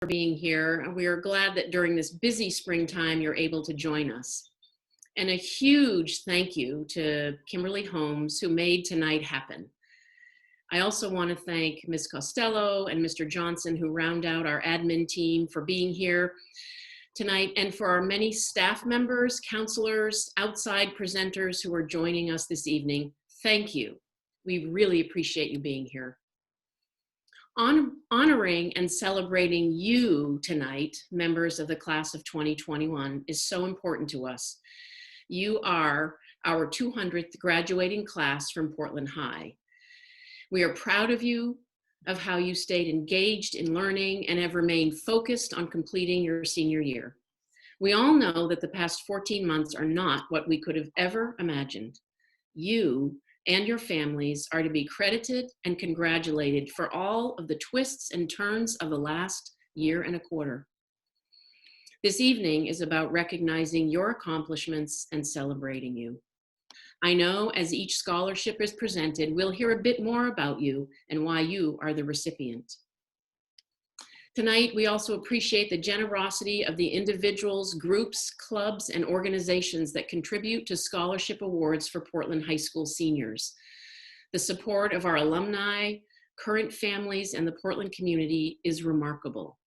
for being here. We are glad that during this busy springtime, you're able to join us. And a huge thank you to Kimberly Holmes, who made tonight happen. I also want to thank Ms. Costello and Mr. Johnson, who round out our admin team, for being here tonight, and for our many staff members, counselors, outside presenters who are joining us this evening. Thank you. We really appreciate you being here. Honoring and celebrating you tonight, members of the class of 2021, is so important to us. You are our 200th graduating class from Portland High. We are proud of you, of how you stayed engaged in learning and have remained focused on completing your senior year. We all know that the past 14 months are not what we could have ever imagined. You and your families are to be credited and congratulated for all of the twists and turns of the last year and a quarter. This evening is about recognizing your accomplishments and celebrating you. I know as each scholarship is presented, we'll hear a bit more about you and why you are the recipient. Tonight, we also appreciate the generosity of the individuals, groups, clubs, and organizations that contribute to scholarship awards for Portland High School seniors. The support of our alumni, current families, and the Portland community is remarkable.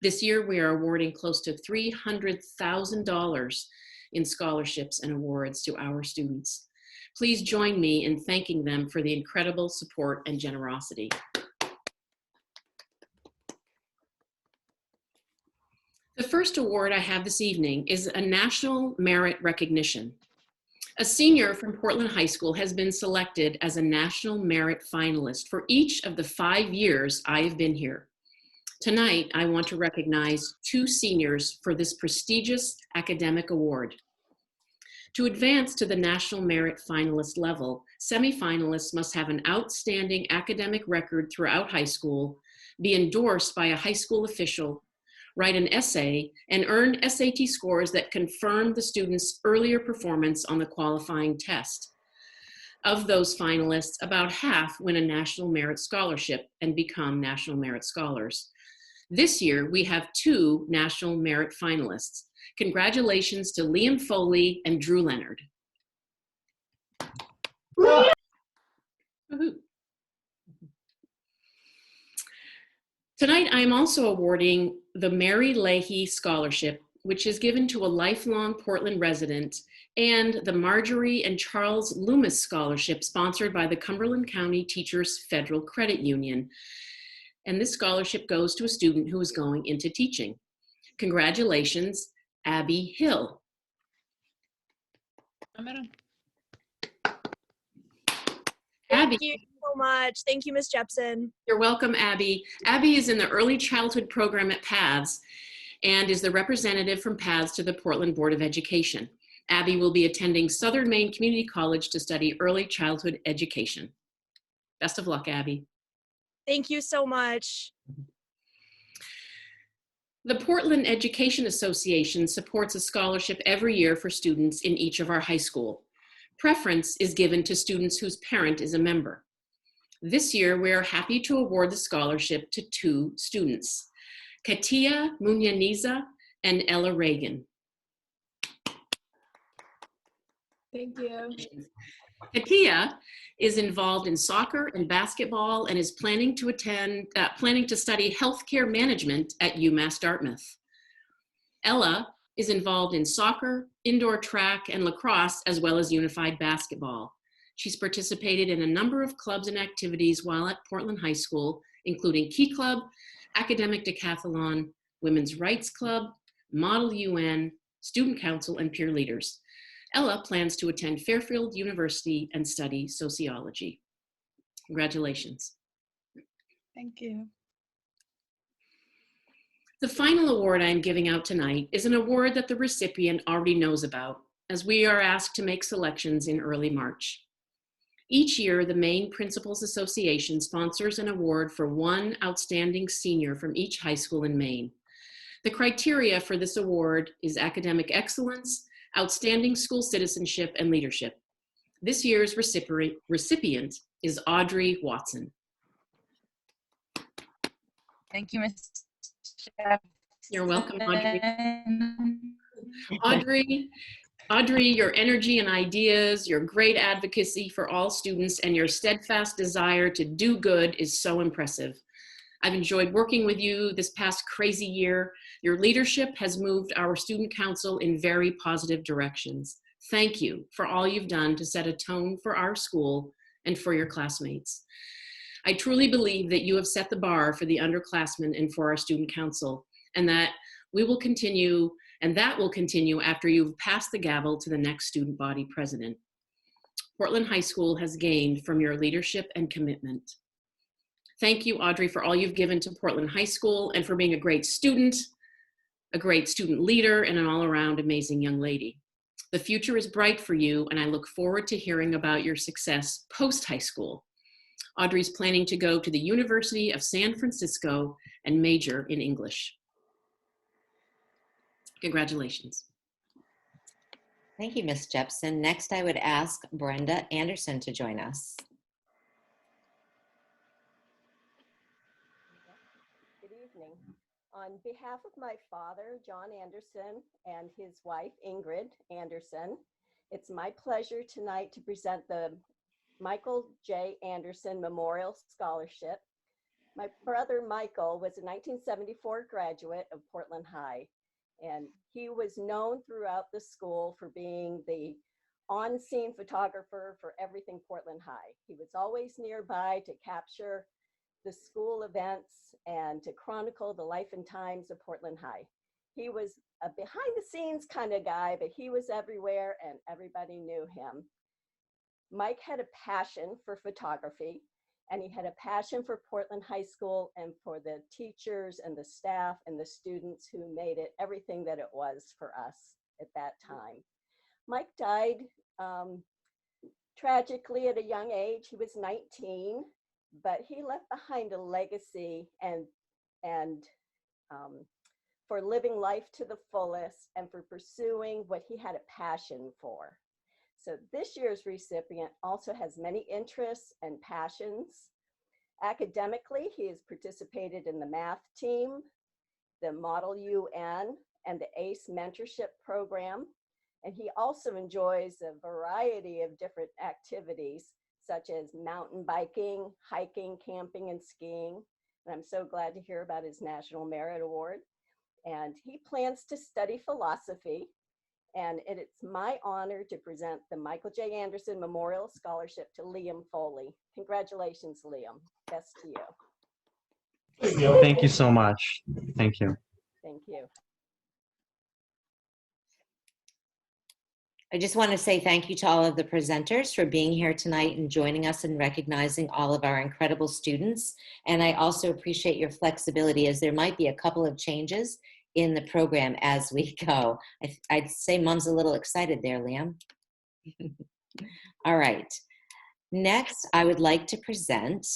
This year, we are awarding close to $300,000 in scholarships and awards to our students. Please join me in thanking them for the incredible support and generosity. The first award I have this evening is a National Merit Recognition. A senior from Portland High School has been selected as a National Merit Finalist for each of the 5 years I have been here. Tonight, I want to recognize 2 seniors for this prestigious academic award. To advance to the National Merit Finalist level, semifinalists must have an outstanding academic record throughout high school, be endorsed by a high school official, write an essay, and earn SAT scores that confirm the student's earlier performance on the qualifying test. Of those finalists, about half win a National Merit Scholarship and become National Merit Scholars. This year, we have 2 National Merit finalists. Congratulations to Liam Foley and Drew Leonard. Woohoo. Tonight, I'm also awarding the Mary Leahy Scholarship, which is given to a lifelong Portland resident, and the Marjorie and Charles Loomis Scholarship, sponsored by the Cumberland County Teachers Federal Credit Union. And this scholarship goes to a student who is going into teaching. Congratulations, Abby Hill. Thank you so much. Thank you, Ms. Jepson. You're welcome, Abby. Abby is in the early childhood program at PATHS and is the representative from PATHS to the Portland Board of Education. Abby will be attending Southern Maine Community College to study early childhood education. Best of luck, Abby. Thank you so much. The Portland Education Association supports a scholarship every year for students in each of our high school. Preference is given to students whose parent is a member. This year, we are happy to award the scholarship to 2 students, Katia Munyaniza and Ella Reagan. Thank you. Katia is involved in soccer and basketball and is planning to study healthcare management at UMass Dartmouth. Ella is involved in soccer, indoor track, and lacrosse, as well as unified basketball. She's participated in a number of clubs and activities while at Portland High School, including Key Club, Academic Decathlon, Women's Rights Club, Model UN, Student Council, and peer leaders. Ella plans to attend Fairfield University and study sociology. Congratulations. Thank you. The final award I'm giving out tonight is an award that the recipient already knows about, as we are asked to make selections in early March. Each year, the Maine Principals Association sponsors an award for 1 outstanding senior from each high school in Maine. The criteria for this award is academic excellence, outstanding school citizenship, and leadership. This year's recipient is Audrey Watson. Thank you, Ms. You're welcome, Audrey. Audrey, your energy and ideas, your great advocacy for all students, and your steadfast desire to do good is so impressive. I've enjoyed working with you this past crazy year. Your leadership has moved our student council in very positive directions. Thank you for all you've done to set a tone for our school and for your classmates. I truly believe that you have set the bar for the underclassmen and for our student council, and that will continue after you've passed the gavel to the next student body president. Portland High School has gained from your leadership and commitment. Thank you, Audrey, for all you've given to Portland High School and for being a great student leader, and an all-around amazing young lady. The future is bright for you, and I look forward to hearing about your success post-high school. Audrey's planning to go to the University of San Francisco and major in English. Congratulations. Thank you, Ms. Jepson. Next, I would ask Brenda Anderson to join us. Good evening. On behalf of my father, John Anderson, and his wife, Ingrid Anderson, it's my pleasure tonight to present the Michael J. Anderson Memorial Scholarship. My brother, Michael, was a 1974 graduate of Portland High, and he was known throughout the school for being the on-scene photographer for everything Portland High. He was always nearby to capture the school events and to chronicle the life and times of Portland High. He was a behind the scenes kind of guy, but he was everywhere and everybody knew him. Mike had a passion for photography, and he had a passion for Portland High School and for the teachers and the staff and the students who made it everything that it was for us at that time. Mike died tragically at a young age. He was 19, but he left behind a legacy and for living life to the fullest and for pursuing what he had a passion for. So this year's recipient also has many interests and passions. Academically, he has participated in the math team, the Model UN, and the ACE mentorship program. And he also enjoys a variety of different activities, such as mountain biking, hiking, camping, and skiing. And I'm so glad to hear about his National Merit Award. And he plans to study philosophy. And it's my honor to present the Michael J. Anderson Memorial Scholarship to Liam Foley. Congratulations, Liam. Best to you. Thank you so much. Thank you. Thank you. I just want to say thank you to all of the presenters for being here tonight and joining us and recognizing all of our incredible students. And I also appreciate your flexibility, as there might be a couple of changes in the program as we go. I'd say Mom's a little excited there, Liam. All right. Next, I would like to present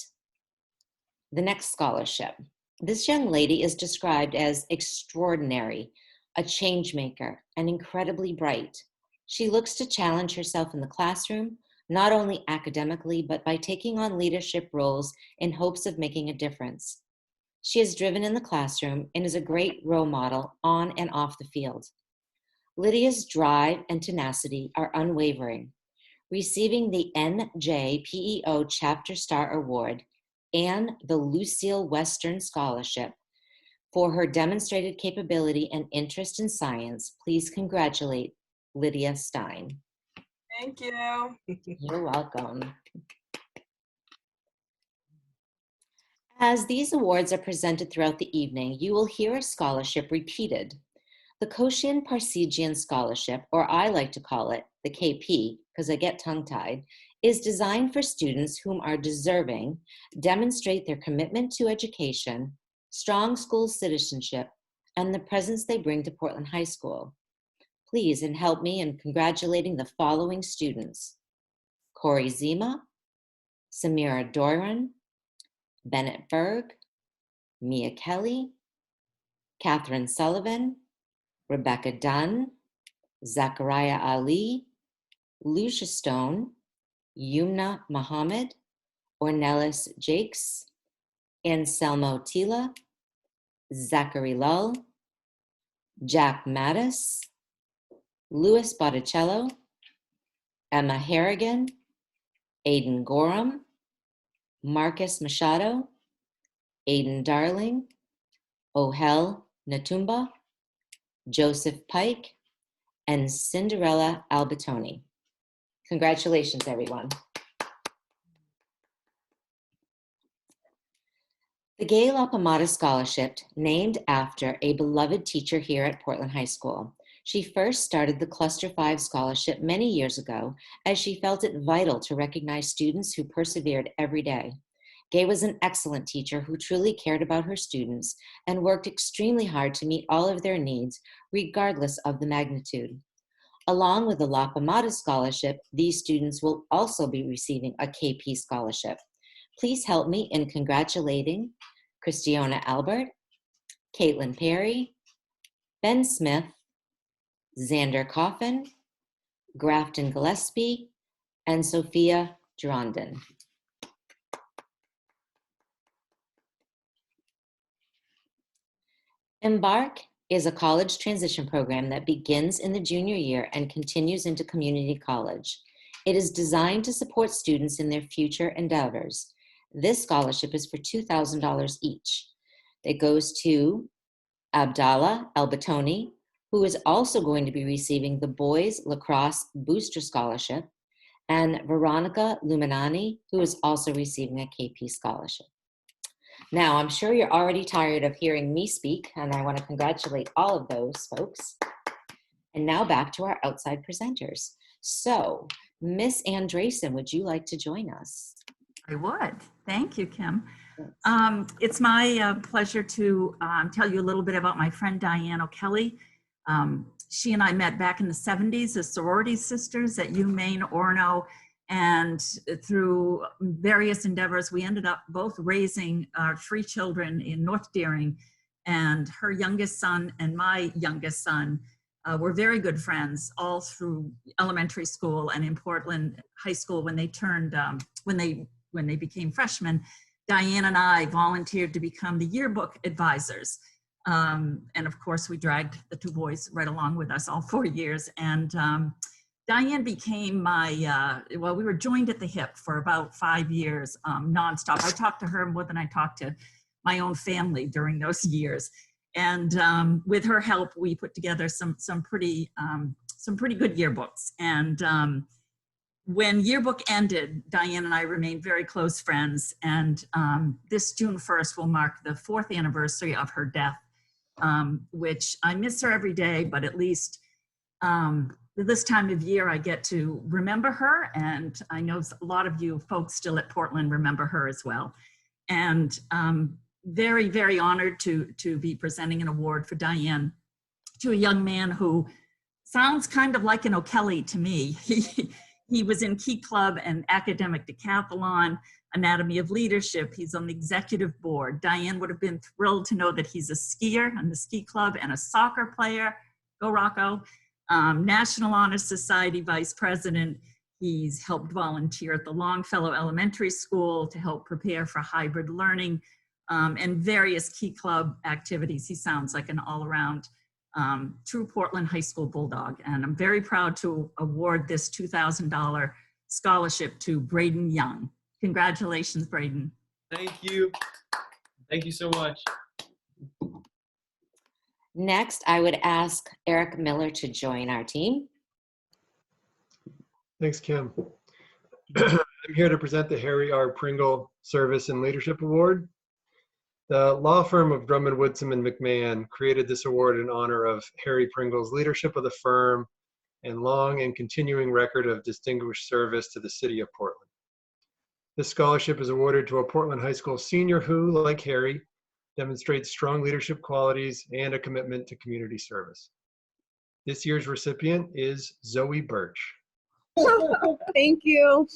the next scholarship. This young lady is described as extraordinary, a change maker, and incredibly bright. She looks to challenge herself in the classroom, not only academically, but by taking on leadership roles in hopes of making a difference. She is driven in the classroom and is a great role model on and off the field. Lydia's drive and tenacity are unwavering, receiving the NJPEO Chapter Star Award and the Lucille Western Scholarship for her demonstrated capability and interest in science. Please congratulate Lydia Stein. Thank you. You're welcome. As these awards are presented throughout the evening, you will hear a scholarship repeated. The Koshin Parsegian Scholarship, or I like to call it the KP, because I get tongue-tied, is designed for students whom are deserving, demonstrate their commitment to education, strong school citizenship, and the presence they bring to Portland High School. Please and help me in congratulating the following students: Corey Zima, Samira Doran, Bennett Berg, Mia Kelly, Catherine Sullivan, Rebecca Dunn, Zachariah Ali, Lucia Stone, Yumna Mohammed, Ornelis Jakes, Anselmo Tila, Zachary Lull, Jack Mattis, Louis Botticello, Emma Harrigan, Aidan Gorham, Marcus Machado, Aidan Darling, Ohel Natumba, Joseph Pike, and Cinderella Albertoni. Congratulations, everyone. The Gay La Pomada Scholarship, named after a beloved teacher here at Portland High School. She first started the Cluster 5 Scholarship many years ago as she felt it vital to recognize students who persevered every day. Gay was an excellent teacher who truly cared about her students and worked extremely hard to meet all of their needs, regardless of the magnitude. Along with the La Pomada Scholarship, these students will also be receiving a KP Scholarship. Please help me in congratulating Christiana Albert, Caitlin Perry, Ben Smith, Xander Coffin, Grafton Gillespie, and Sophia Gerondin. Embark is a college transition program that begins in the junior year and continues into community college. It is designed to support students in their future endeavors. This scholarship is for $2,000 each. It goes to Abdallah Albertoni, who is also going to be receiving the Boys Lacrosse Booster Scholarship, and Veronica Luminani, who is also receiving a KP Scholarship. Now, I'm sure you're already tired of hearing me speak, and I want to congratulate all of those folks. And now back to our outside presenters. So, Miss Andresen, would you like to join us? I would. Thank you, Kim. It's my pleasure to tell you a little bit about my friend Diane O'Kelly. She and I met back in the 70s as sorority sisters at UMaine Orono, and through various endeavors, we ended up both raising our 3 children in North Deering, and her youngest son and my youngest son were very good friends all through elementary school and in Portland High School when they turned, when they became freshmen. Diane and I volunteered to become the yearbook advisors. And of course, we dragged the 2 boys right along with us all 4 years. And Diane became my, well, we were joined at the hip for about 5 years, nonstop. I talked to her more than I talked to my own family during those years. And with her help, we put together some pretty good yearbooks. And when yearbook ended, Diane and I remained very close friends. And this June 1st will mark the 4th anniversary of her death, which I miss her every day, but at least this time of year I get to remember her. And I know a lot of you folks still at Portland remember her as well. And very, very honored to be presenting an award for Diane to a young man who sounds kind of like an O'Kelly to me. He was in Key Club and Academic Decathlon, Anatomy of Leadership. He's on the executive board. Diane would have been thrilled to know that he's a skier on the ski club and a soccer player. Go Rocco. National Honor Society vice president. He's helped volunteer at the Longfellow Elementary School to help prepare for hybrid learning and various Key Club activities. He sounds like an all-around true Portland High School bulldog. And I'm very proud to award this $2,000 scholarship to Braden Young. Congratulations, Braden. Thank you. Thank you so much. Next, I would ask Eric Miller to join our team. Thanks, Kim. I'm here to present the Harry R. Pringle Service and Leadership Award. The law firm of Drummond, Woodson, and McMahon created this award in honor of Harry Pringle's leadership of the firm and long and continuing record of distinguished service to the city of Portland. This scholarship is awarded to a Portland High School senior who, like Harry, demonstrates strong leadership qualities and a commitment to community service. This year's recipient is Zoe Birch. Thank you.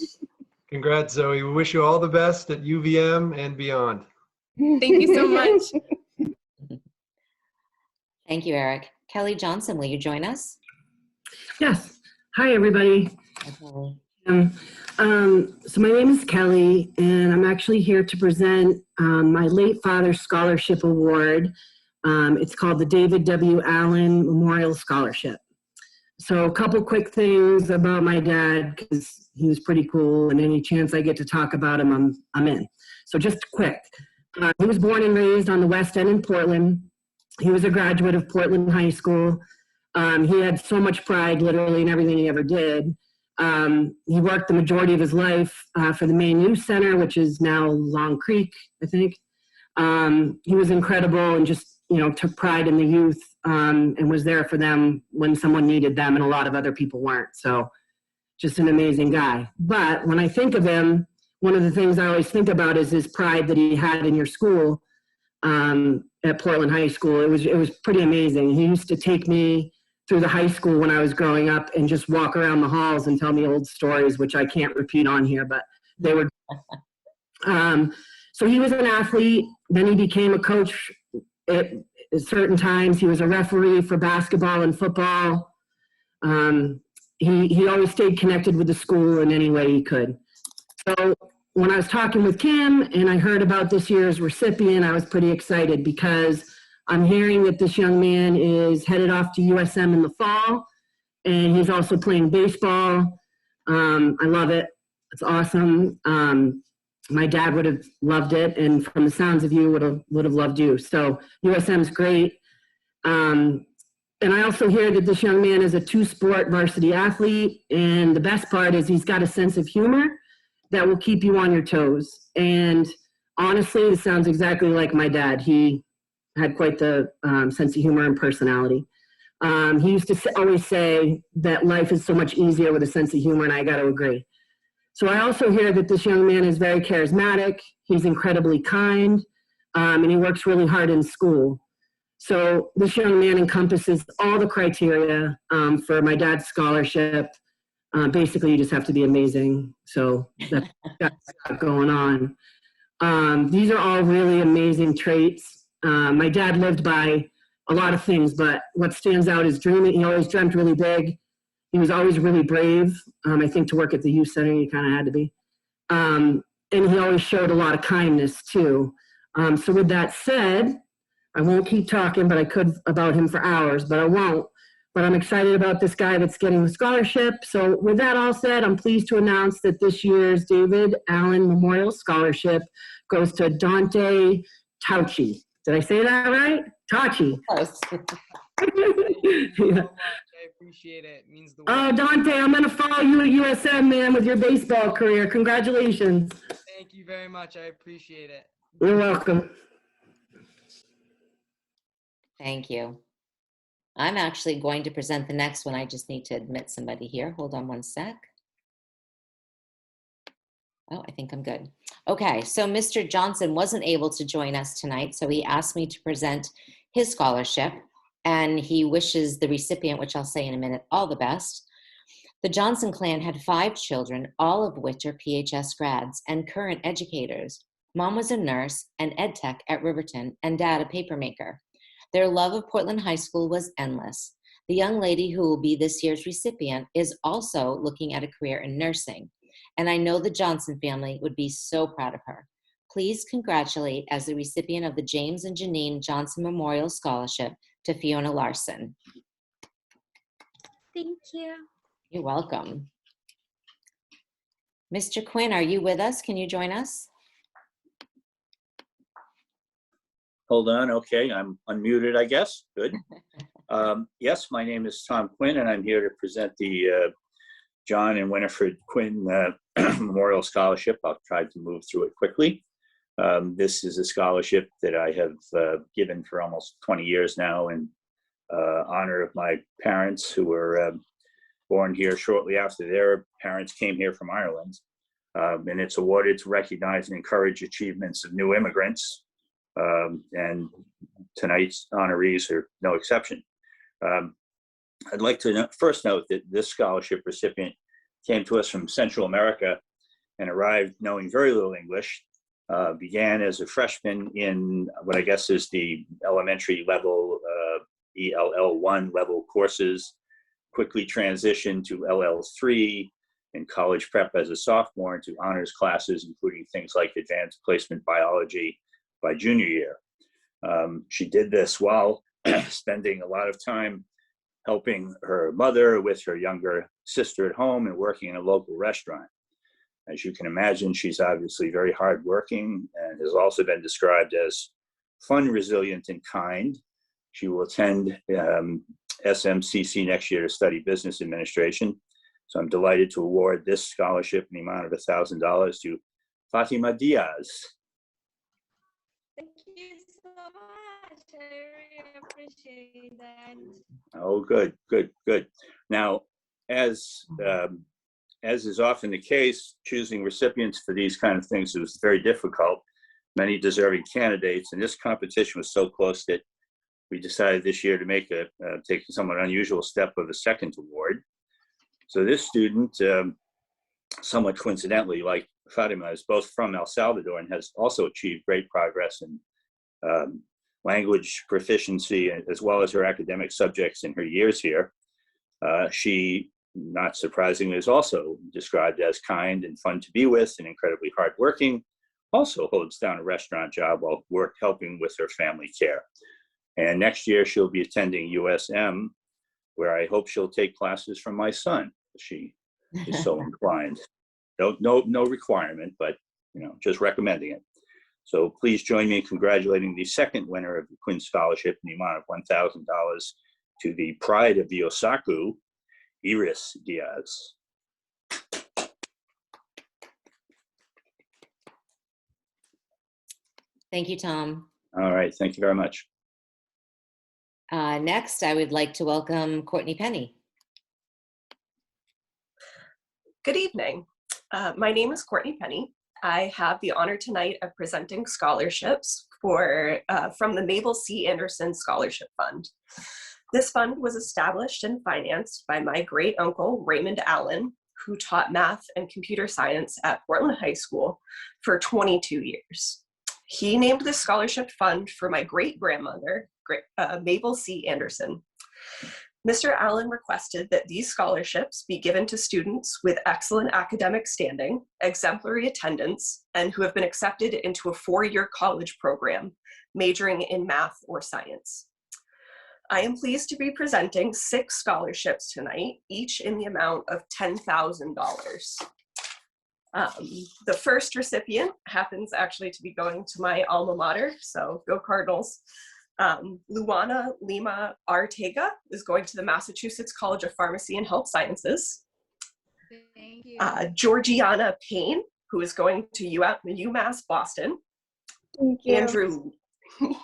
Congrats, Zoe. We wish you all the best at UVM and beyond. Thank you so much. Thank you, Eric. Kelly Johnson, will you join us? Yes. Hi, everybody. Okay. So my name is Kelly, and I'm actually here to present my late father's scholarship award It's called the David W. Allen Memorial Scholarship. So a couple quick things about my dad, because he was pretty cool, and any chance I get to talk about him, I'm in. So just quick. He was born and raised on the West End in Portland. He was a graduate of Portland High School. He had so much pride, literally, in everything he ever did. He worked the majority of his life for the Maine Youth Center, which is now Long Creek, I think. He was incredible and just, took pride in the youth and was there for them when someone needed them, and a lot of other people weren't. So just an amazing guy. But when I think of him, one of the things I always think about is his pride that he had in your school at Portland High School. It was pretty amazing. He used to take me through the high school when I was growing up and just walk around the halls and tell me old stories, which I can't repeat on here, but they were. So he was an athlete. Then he became a coach at certain times. He was a referee for basketball and football. He always stayed connected with the school in any way he could. So when I was talking with Kim and I heard about this year's recipient, I was pretty excited because I'm hearing that this young man is headed off to USM in the fall, and he's also playing baseball. I love it. It's awesome. My dad would have loved it, and from the sounds of you, would have loved you. So USM's great. And I also hear that this young man is a two-sport varsity athlete, and the best part is he's got a sense of humor that will keep you on your toes. And honestly, this sounds exactly like my dad. He had quite the sense of humor and personality. He used to always say that life is so much easier with a sense of humor, and I got to agree. So I also hear that this young man is very charismatic. He's incredibly kind, and he works really hard in school. So this young man encompasses all the criteria for my dad's scholarship. Basically, you just have to be amazing. So that's going on. These are all really amazing traits. My dad lived by a lot of things, but what stands out is dreaming. He always dreamt really big. He was always really brave. I think to work at the youth center, you kind of had to be. And he always showed a lot of kindness too. So with that said, I won't keep talking, but I could about him for hours, but I won't. But I'm excited about this guy that's getting the scholarship. So with that all said, I'm pleased to announce that this year's David Allen Memorial Scholarship goes to Dante Tauchi. Did I say that right? Tauchi. Close. Yeah. I appreciate it. It means the world. Oh, Dante, I'm going to follow you at USM, man, with your baseball career. Congratulations. Thank you very much. I appreciate it. You're welcome. Thank you. I'm actually going to present the next one. I just need to admit somebody here. Hold on one sec. Oh, I think I'm good. Okay, so Mr. Johnson wasn't able to join us tonight, so he asked me to present his scholarship, and he wishes the recipient, which I'll say in a minute, all the best. The Johnson clan had 5 children, all of which are PHS grads and current educators. Mom was a nurse and ed tech at Riverton, and dad a papermaker. Their love of Portland High School was endless. The young lady who will be this year's recipient is also looking at a career in nursing, and I know the Johnson family would be so proud of her. Please congratulate as the recipient of the James and Janine Johnson Memorial Scholarship to Fiona Larson. Thank you. You're welcome. Mr. Quinn, are you with us? Can you join us? Hold on. Okay, I'm unmuted, I guess. Good. Yes, my name is Tom Quinn, and I'm here to present the John and Winifred Quinn Memorial Scholarship. I'll try to move through it quickly. This is a scholarship that I have given for almost 20 years now in honor of my parents who were born here shortly after their parents came here from Ireland. And it's awarded to recognize and encourage achievements of new immigrants. And tonight's honorees are no exception. I'd like to first note that this scholarship recipient came to us from Central America and arrived knowing very little English, began as a freshman in what I guess is the elementary level, ELL1 level courses, quickly transitioned to LL3 and college prep as a sophomore into honors classes, including things like advanced placement biology by junior year. She did this while spending a lot of time helping her mother with her younger sister at home and working in a local restaurant. As you can imagine, she's obviously very hardworking and has also been described as fun, resilient, and kind. She will attend SMCC next year to study business administration. So I'm delighted to award this scholarship in the amount of $1,000 to Fatima Diaz. Thank you so much. I really appreciate that. Oh, good, good, good. Now, as is often the case, choosing recipients for these kind of things was very difficult. Many deserving candidates, and this competition was so close that we decided this year to make take a somewhat unusual step of a second award. So this student, somewhat coincidentally, like Fatima, is both from El Salvador and has also achieved great progress in language proficiency as well as her academic subjects in her years here. She, not surprisingly, is also described as kind and fun to be with and incredibly hardworking. Also holds down a restaurant job while helping with her family care. And next year she'll be attending USM, where I hope she'll take classes from my son. She is so inclined. No requirement, but just recommending it. So please join me in congratulating the second winner of the Quinn Scholarship in the amount of $1,000 to the pride of the Osaku, Iris Diaz. Thank you, Tom. All right, thank you very much. Next, I would like to welcome Courtney Penny. Good evening. My name is Courtney Penny. I have the honor tonight of presenting scholarships from the Mabel C. Anderson Scholarship Fund. This fund was established and financed by my great uncle, Raymond Allen, who taught math and computer science at Portland High School for 22 years. He named this scholarship fund for my great-grandmother, Mabel C. Anderson. Mr. Allen requested that these scholarships be given to students with excellent academic standing, exemplary attendance, and who have been accepted into a 4-year college program, majoring in math or science. I am pleased to be presenting 6 scholarships tonight, each in the amount of $10,000. The first recipient happens actually to be going to my alma mater, so go Cardinals. Luana Lima Arteaga is going to the Massachusetts College of Pharmacy and Health Sciences. Thank you. Georgiana Payne, who is going to UMass Boston. Thank you. Andrew,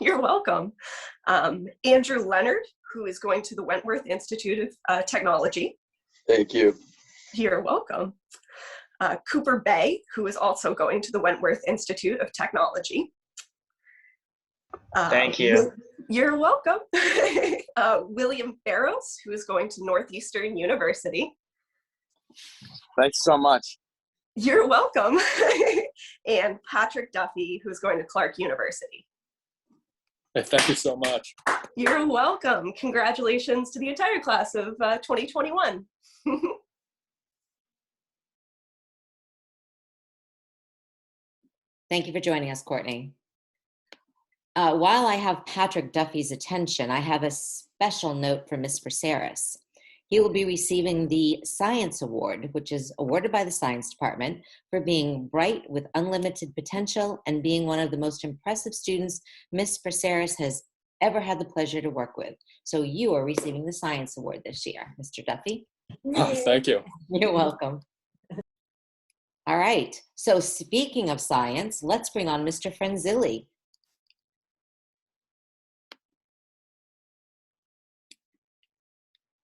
you're welcome. Andrew Leonard, who is going to the Wentworth Institute of Technology. Thank you. You're welcome. Cooper Bay, who is also going to the Wentworth Institute of Technology. Thank you. You're welcome. William Barrows, who is going to Northeastern University. Thanks so much. You're welcome. And Patrick Duffy, who's going to Clark University. Thank you so much. You're welcome. Congratulations to the entire class of 2021. Thank you for joining us, Courtney. While I have Patrick Duffy's attention, I have a special note for Ms. Braceras. He will be receiving the Science Award, which is awarded by the Science Department for being bright with unlimited potential and being one of the most impressive students Ms. Braceras has ever had the pleasure to work with. So you are receiving the Science Award this year, Mr. Duffy. Oh, thank you. You're welcome. All right, so speaking of science, let's bring on Mr. Frenzilli.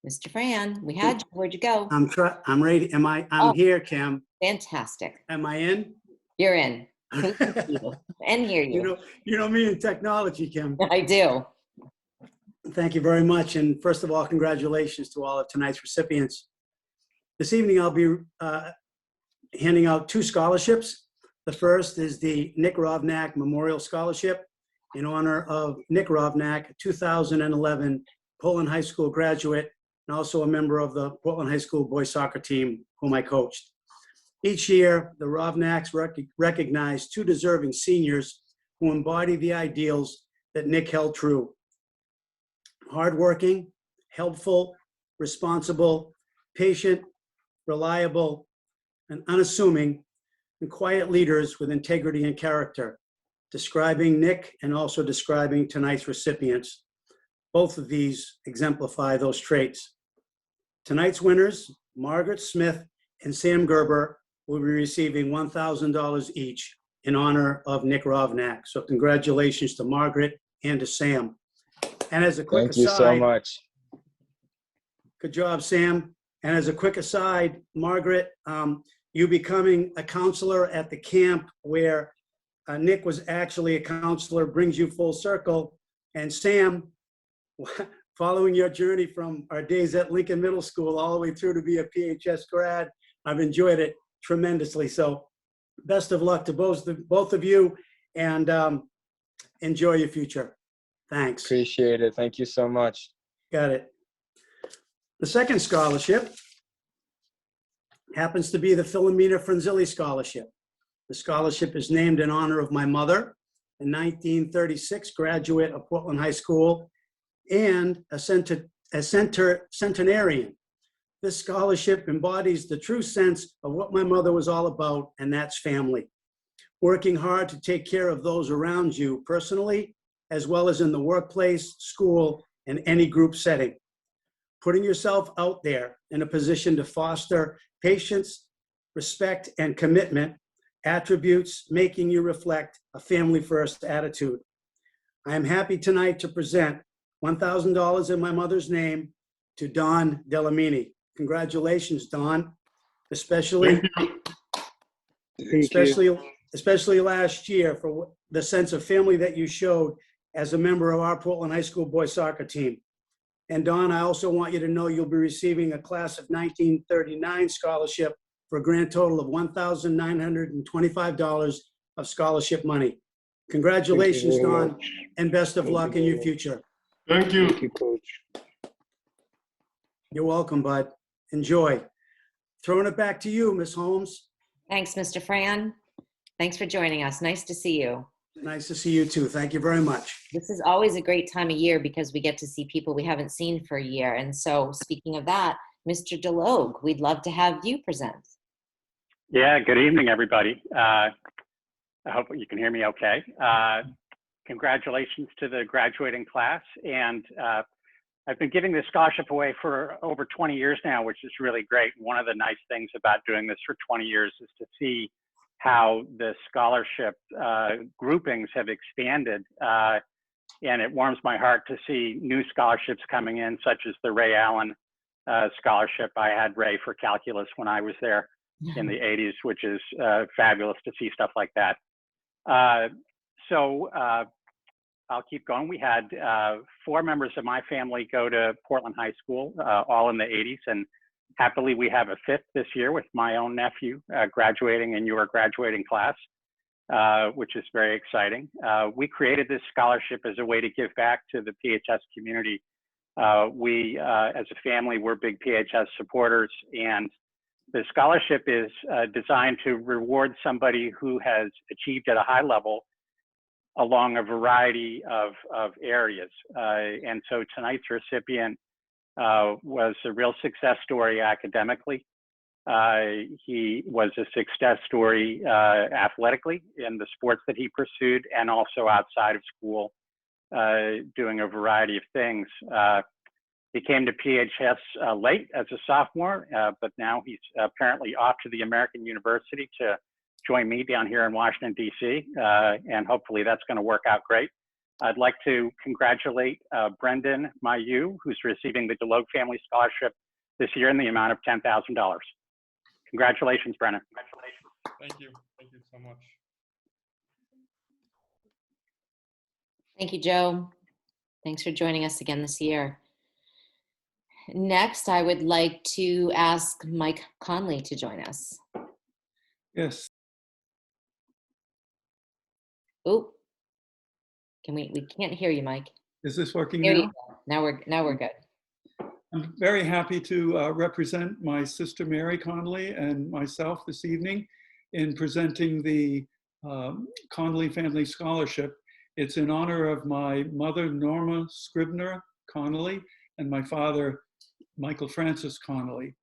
Mr. Fran, we had you. Where'd you go? I'm ready. I'm here, Kim. Fantastic. Am I in? You're in. And hear you. You know me in technology, Kim. I do. Thank you very much. And first of all, congratulations to all of tonight's recipients. This evening, I'll be handing out 2 scholarships. The first is the Nick Rovnak Memorial Scholarship in honor of Nick Rovnak, 2011 Portland High School graduate, and also a member of the Portland High School boys soccer team whom I coached. Each year, the Rovnaks recognize 2 deserving seniors who embody the ideals that Nick held true. Hardworking, helpful, responsible, patient, reliable, and unassuming, and quiet leaders with integrity and character, describing Nick and also describing tonight's recipients. Both of these exemplify those traits. Tonight's winners, Margaret Smith and Sam Gerber, will be receiving $1,000 each in honor of Nick Rovnak. So congratulations to Margaret and to Sam. And as a quick Thank you aside, so much. good job, Sam. And as a quick aside, Margaret, you becoming a counselor at the camp where Nick was actually a counselor brings you full circle. And Sam, following your journey from our days at Lincoln Middle School all the way through to be a PHS grad, I've enjoyed it tremendously. So best of luck to both of you, and enjoy your future. Thanks. Appreciate it. Thank you so much. Got it. The second scholarship happens to be the Philomena Franzilli Scholarship. The scholarship is named in honor of my mother, a 1936 graduate of Portland High School and a centenarian. This scholarship embodies the true sense of what my mother was all about, and that's family. Working hard to take care of those around you personally, as well as in the workplace, school, and any group setting. Putting yourself out there in a position to foster patience, respect, and commitment, attributes making you reflect a family-first attitude. I am happy tonight to present $1,000 in my mother's name to Don Delamini. Congratulations, Don, especially last year for the sense of family that you showed as a member of our Portland High School boys soccer team. And Don, I also want you to know you'll be receiving a class of 1939 scholarship for a grand total of $1,925 of scholarship money. Congratulations, Don, and best of luck in your future. Thank you. Thank you, Coach. You're welcome, bud. Enjoy. Throwing it back to you, Ms. Holmes. Thanks, Mr. Fran. Thanks for joining us. Nice to see you. Nice to see you too. Thank you very much. This is always a great time of year because we get to see people we haven't seen for a year. And so speaking of that, Mr. DeLogue, we'd love to have you present. Yeah, good evening, everybody. I hope you can hear me okay. Congratulations to the graduating class. And I've been giving this scholarship away for over 20 years now, which is really great. One of the nice things about doing this for 20 years is to see how the scholarship groupings have expanded. And it warms my heart to see new scholarships coming in, such as the Ray Allen scholarship. I had Ray for calculus when I was there in the 80s, which is fabulous to see stuff like that. So I'll keep going. We had 4 members of my family go to Portland High School, all in the 80s, and happily we have a 5th this year with my own nephew graduating in your graduating class, which is very exciting. We created this scholarship as a way to give back to the PHS community. We, as a family, we're big PHS supporters, and the scholarship is designed to reward somebody who has achieved at a high level along a variety of areas. And so tonight's recipient was a real success story academically. He was a success story athletically in the sports that he pursued, and also outside of school, doing a variety of things. He came to PHS late as a sophomore, but now he's apparently off to the American University to join me down here in Washington, D.C., and hopefully that's going to work out great. I'd like to congratulate Brendan Mayu, who's receiving the DeLogue Family Scholarship this year in the amount of $10,000. Congratulations, Brendan. Congratulations. Thank you. Thank you so much. Thank you, Joe. Thanks for joining us again this year. Next, I would like to ask Mike Conley to join us. Yes. Oh, we can't hear you, Mike. Is this working There now? you go. Now we're good. I'm very happy to represent my sister Mary Conley and myself this evening in presenting the Conley Family Scholarship. It's in honor of my mother, Norma Scribner Connolly, and my father, Michael Francis Connolly.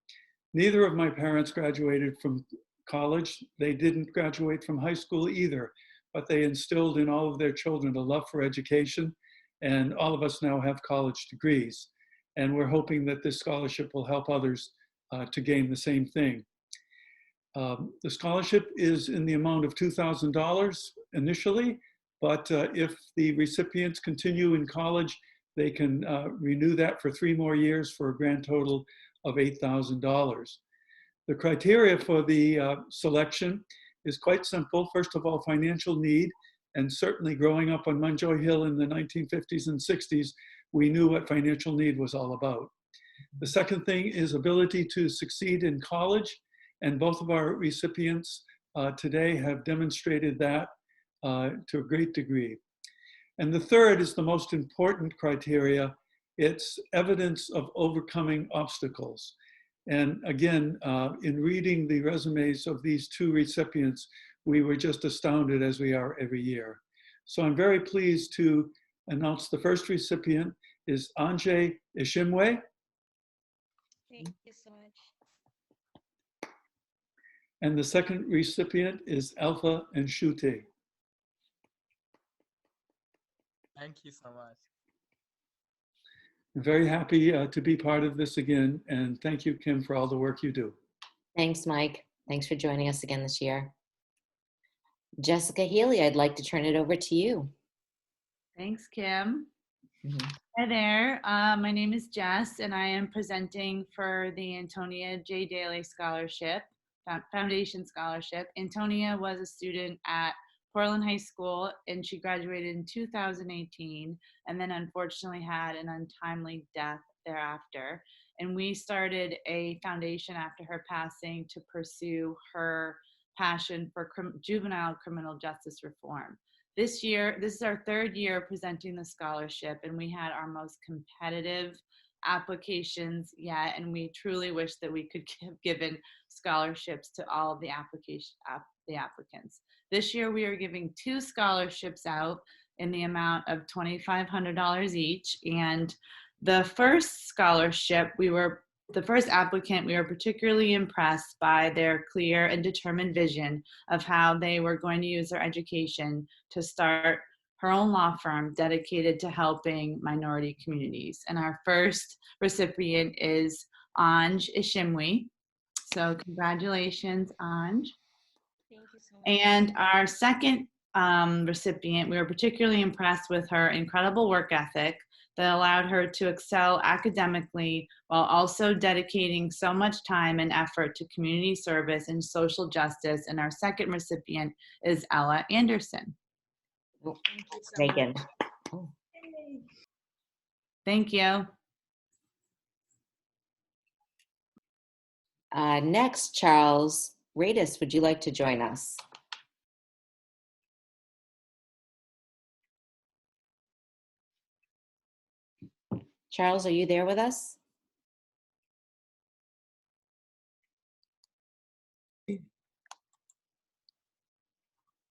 Neither of my parents graduated from college. They didn't graduate from high school either, but they instilled in all of their children a love for education, and all of us now have college degrees. And we're hoping that this scholarship will help others to gain the same thing. The scholarship is in the amount of $2,000 initially, but if the recipients continue in college, they can renew that for 3 more years for a grand total of $8,000. The criteria for the selection is quite simple. First of all, financial need, and certainly growing up on Munjoy Hill in the 1950s and 60s, we knew what financial need was all about. The second thing is ability to succeed in college, and both of our recipients today have demonstrated that to a great degree. And the third is the most important criteria. It's evidence of overcoming obstacles. And again, in reading the resumes of these 2 recipients, we were just astounded, as we are every year. So I'm very pleased to announce the first recipient is Anje Ishimwe. Thank you so much. And the second recipient is Alpha Nshute. Thank you so much. I'm very happy to be part of this again, and thank you, Kim, for all the work you do. Thanks, Mike. Thanks for joining us again this year. Jessica Healy, I'd like to turn it over to you. Thanks, Kim. Mhm. Hi there. My name is Jess, and I am presenting for the Antonia J. Dailey Scholarship, Foundation Scholarship. Antonia was a student at Portland High School, and she graduated in 2018, and then unfortunately had an untimely death thereafter. And we started a foundation after her passing to pursue her passion for juvenile criminal justice reform. This year, this is our 3rd year presenting the scholarship, and we had our most competitive applications yet, and we truly wish that we could have given scholarships to all of the applicants. This year, we are giving 2 scholarships out in the amount of $2,500 each, and the first scholarship, the first applicant, we were particularly impressed by their clear and determined vision of how they were going to use their education to start her own law firm dedicated to helping minority communities. And our first recipient is Anj Ishimwe. So congratulations, Anj. Thank you so much. And our second recipient, we were particularly impressed with her incredible work ethic that allowed her to excel academically while also dedicating so much time and effort to community service and social justice. And our second recipient is Ella Anderson. Thank you so Megan. much. Oh. Thank you. Next, Charles Raydis, would you like to join us? Charles, are you there with us?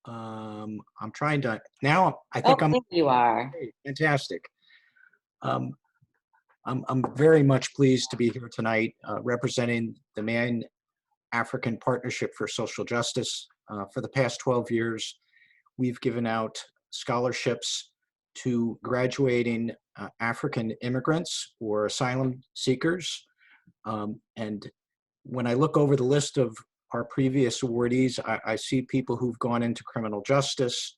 I'm trying to, now I think there you are. Fantastic. I'm very much pleased to be here tonight representing the Maine African Partnership for Social Justice. For the past 12 years, we've given out scholarships to graduating African immigrants or asylum seekers. And when I look over the list of our previous awardees, I see people who've gone into criminal justice,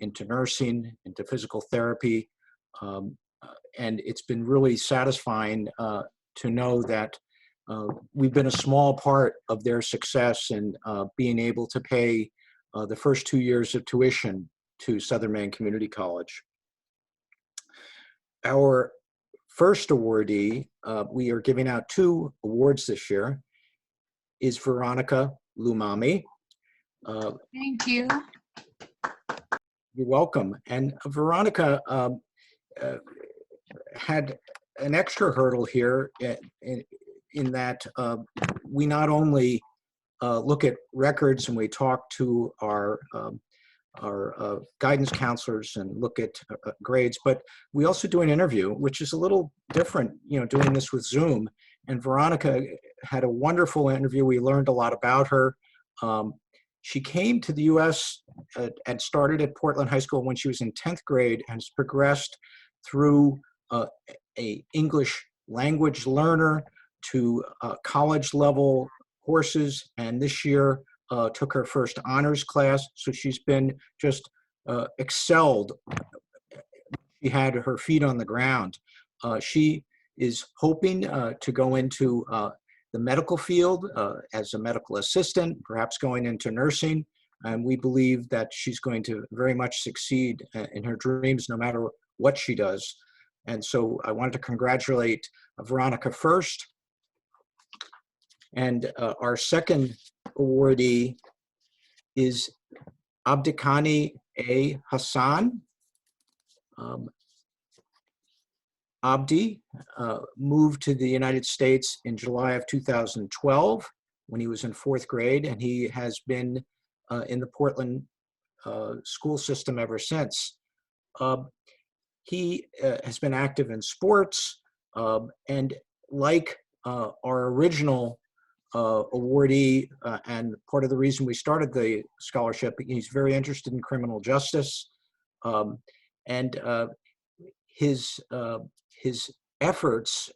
into nursing, into physical therapy. And it's been really satisfying to know that we've been a small part of their success in being able to pay the first 2 years of tuition to Southern Maine Community College. Our first awardee, we are giving out 2 awards this year, is Veronica Lumami. Thank you. You're welcome. And Veronica had an extra hurdle here in that we not only look at records and we talk to our guidance counselors and look at grades, but we also do an interview, which is a little different, doing this with Zoom. And Veronica had a wonderful interview. We learned a lot about her. She came to the U.S. And started at Portland High School when she was in 10th grade and has progressed through a English language learner to college level courses, and this year took her first honors class. So she's been just excelled. She had her feet on the ground. She is hoping to go into the medical field as a medical assistant, perhaps going into nursing. And we believe that she's going to very much succeed in her dreams, no matter what she does. And so I wanted to congratulate Veronica first. And our second awardee is Abdikani A. Hassan. Abdi moved to the United States in July of 2012 when he was in 4th grade, and he has been in the Portland school system ever since. He has been active in sports, and like our original awardee, and part of the reason we started the scholarship, he's very interested in criminal justice, and his efforts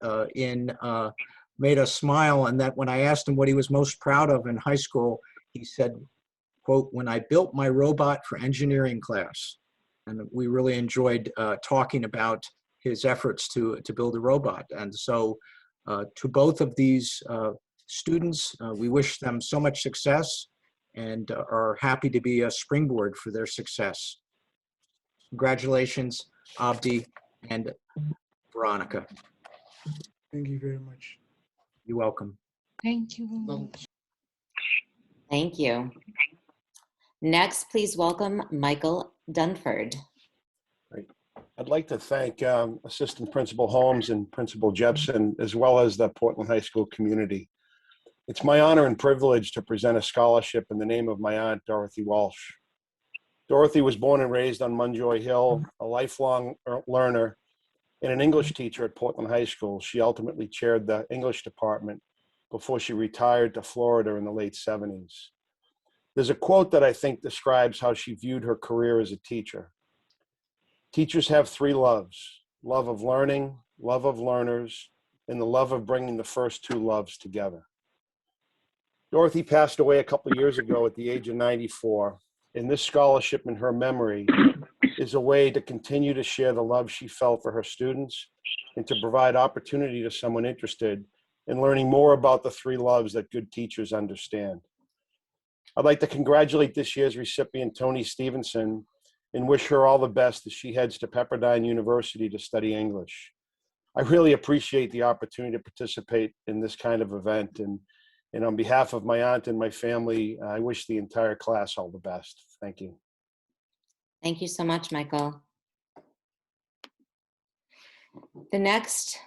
made us smile. And that when I asked him what he was most proud of in high school, he said, quote, "When I built my robot for engineering class." And we really enjoyed talking about his efforts to build a robot. And so to both of these students, we wish them so much success and are happy to be a springboard for their success. Congratulations, Abdi and Veronica. Thank you very much. You're welcome. Thank you. Thank you. Next, please welcome Michael Dunford. I'd like to thank Assistant Principal Holmes and Principal Jepson, as well as the Portland High School community. It's my honor and privilege to present a scholarship in the name of my aunt, Dorothy Walsh. Dorothy was born and raised on Munjoy Hill, a lifelong learner and an English teacher at Portland High School. She ultimately chaired the English department before she retired to Florida in the late 70s. There's a quote that I think describes how she viewed her career as a teacher. Teachers have 3 loves: love of learning, love of learners, and the love of bringing the first 2 loves together. Dorothy passed away a couple years ago at the age of 94, and this scholarship in her memory is a way to continue to share the love she felt for her students and to provide opportunity to someone interested in learning more about the 3 loves that good teachers understand. I'd like to congratulate this year's recipient, Tony Stevenson, and wish her all the best as she heads to Pepperdine University to study English. I really appreciate the opportunity to participate in this kind of event, and on behalf of my aunt and my family, I wish the entire class all the best. Thank you. Thank you so much, Michael. The next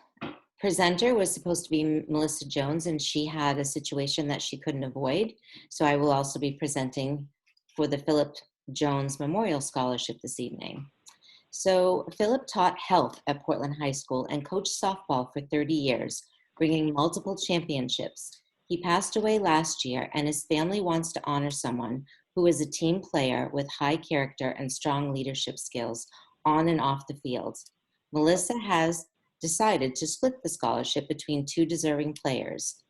presenter was supposed to be Melissa Jones, and she had a situation that she couldn't avoid. So I will also be presenting for the Philip Jones Memorial Scholarship this evening. So Philip taught health at Portland High School and coached softball for 30 years, bringing multiple championships. He passed away last year, and his family wants to honor someone who is a team player with high character and strong leadership skills on and off the field. Melissa has decided to split the scholarship between 2 deserving players.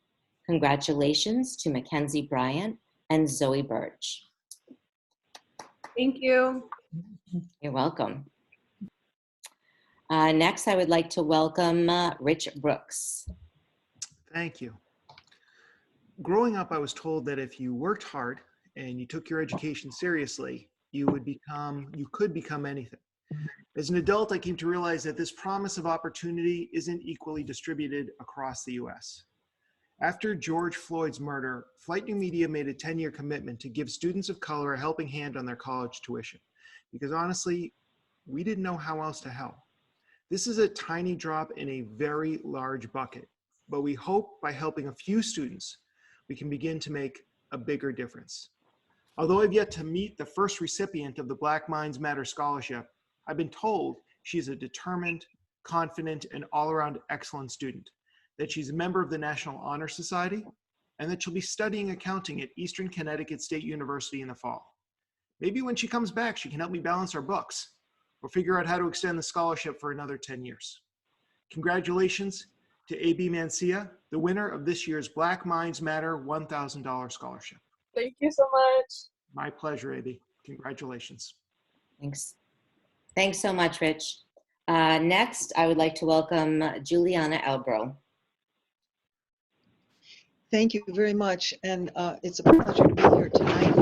Congratulations to Mackenzie Bryant and Zoe Birch. Thank you. You're welcome. Next, I would like to welcome Rich Brooks. Thank you. Growing up, I was told that if you worked hard and you took your education seriously, you could become anything. As an adult, I came to realize that this promise of opportunity isn't equally distributed across the US. After George Floyd's murder, Flight New Media made a 10-year commitment to give students of color a helping hand on their college tuition, because honestly, we didn't know how else to help. This is a tiny drop in a very large bucket, but we hope by helping a few students, we can begin to make a bigger difference. Although I've yet to meet the first recipient of the Black Minds Matter Scholarship, I've been told she's a determined, confident, and all-around excellent student, that she's a member of the National Honor Society, and that she'll be studying accounting at Eastern Connecticut State University in the fall. Maybe when she comes back, she can help me balance our books or figure out how to extend the scholarship for another 10 years. Congratulations to A.B. Mancia, the winner of this year's Black Minds Matter $1,000 scholarship. Thank you so much. My pleasure, A.B. Congratulations. Thanks. Thanks so much, Rich. Next, I would like to welcome Juliana Elbro. Thank you very much, and it's a pleasure to be here tonight.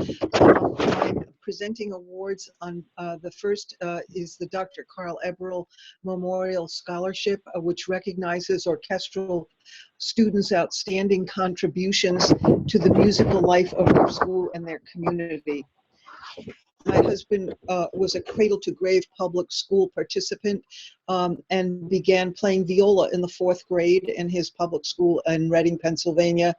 I'm presenting awards on the first is the Dr. Carl Eberl Memorial Scholarship, which recognizes orchestral students' outstanding contributions to the musical life of their school and their community. My husband was a cradle-to-grave public school participant and began playing viola in the 4th grade in his public school in Reading, Pennsylvania.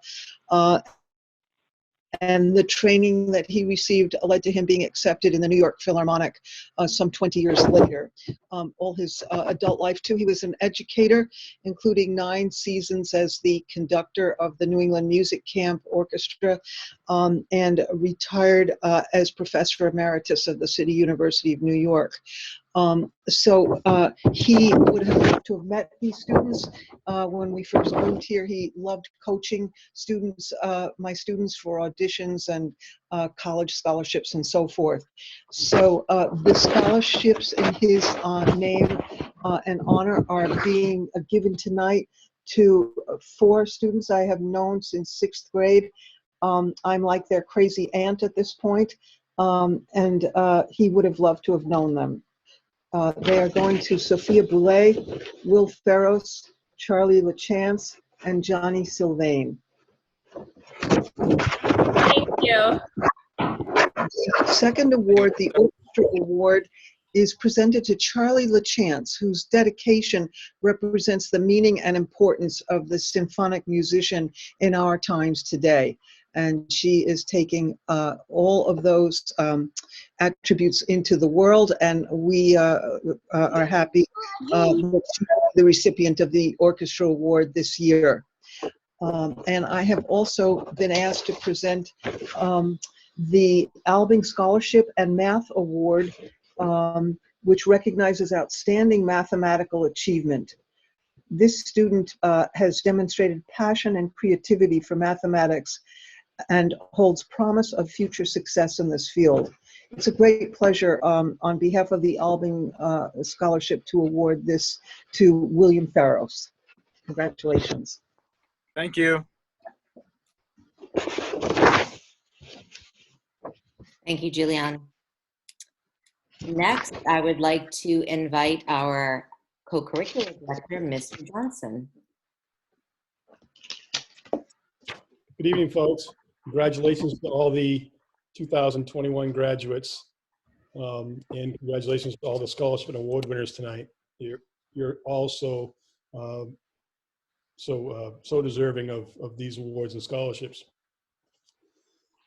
And the training that he received led to him being accepted in the New York Philharmonic some 20 years later. All his adult life, too, he was an educator, including 9 seasons as the conductor of the New England Music Camp Orchestra, and retired as professor emeritus of the City University of New York. He would have loved to have met these students when we first moved here. He loved coaching students, my students, for auditions and college scholarships and so forth. So the scholarships in his name and honor are being given tonight to 4 students I have known since 6th grade. I'm like their crazy aunt at this point, and he would have loved to have known them. They are going to Sophia Boulay, Will Ferros, Charlie LaChance, and Johnny Sylvain. Thank you. The second award, the Orchestra Award, is presented to Charlie LaChance, whose dedication represents the meaning and importance of the symphonic musician in our times today. And she is taking all of those attributes into the world, and we are happy that she's the recipient of the Orchestra Award this year. And I have also been asked to present the Albing Scholarship and Math Award, which recognizes outstanding mathematical achievement. This student has demonstrated passion and creativity for mathematics and holds promise of future success in this field. It's a great pleasure on behalf of the Albing Scholarship to award this to William Farrows. Congratulations. Thank you. Thank you, Juliana. Next, I would like to invite our co-curricular director, Mr. Johnson. Good evening, folks. Congratulations to all the 2021 graduates, and congratulations to all the scholarship and award winners tonight. You're all so deserving of these awards and scholarships.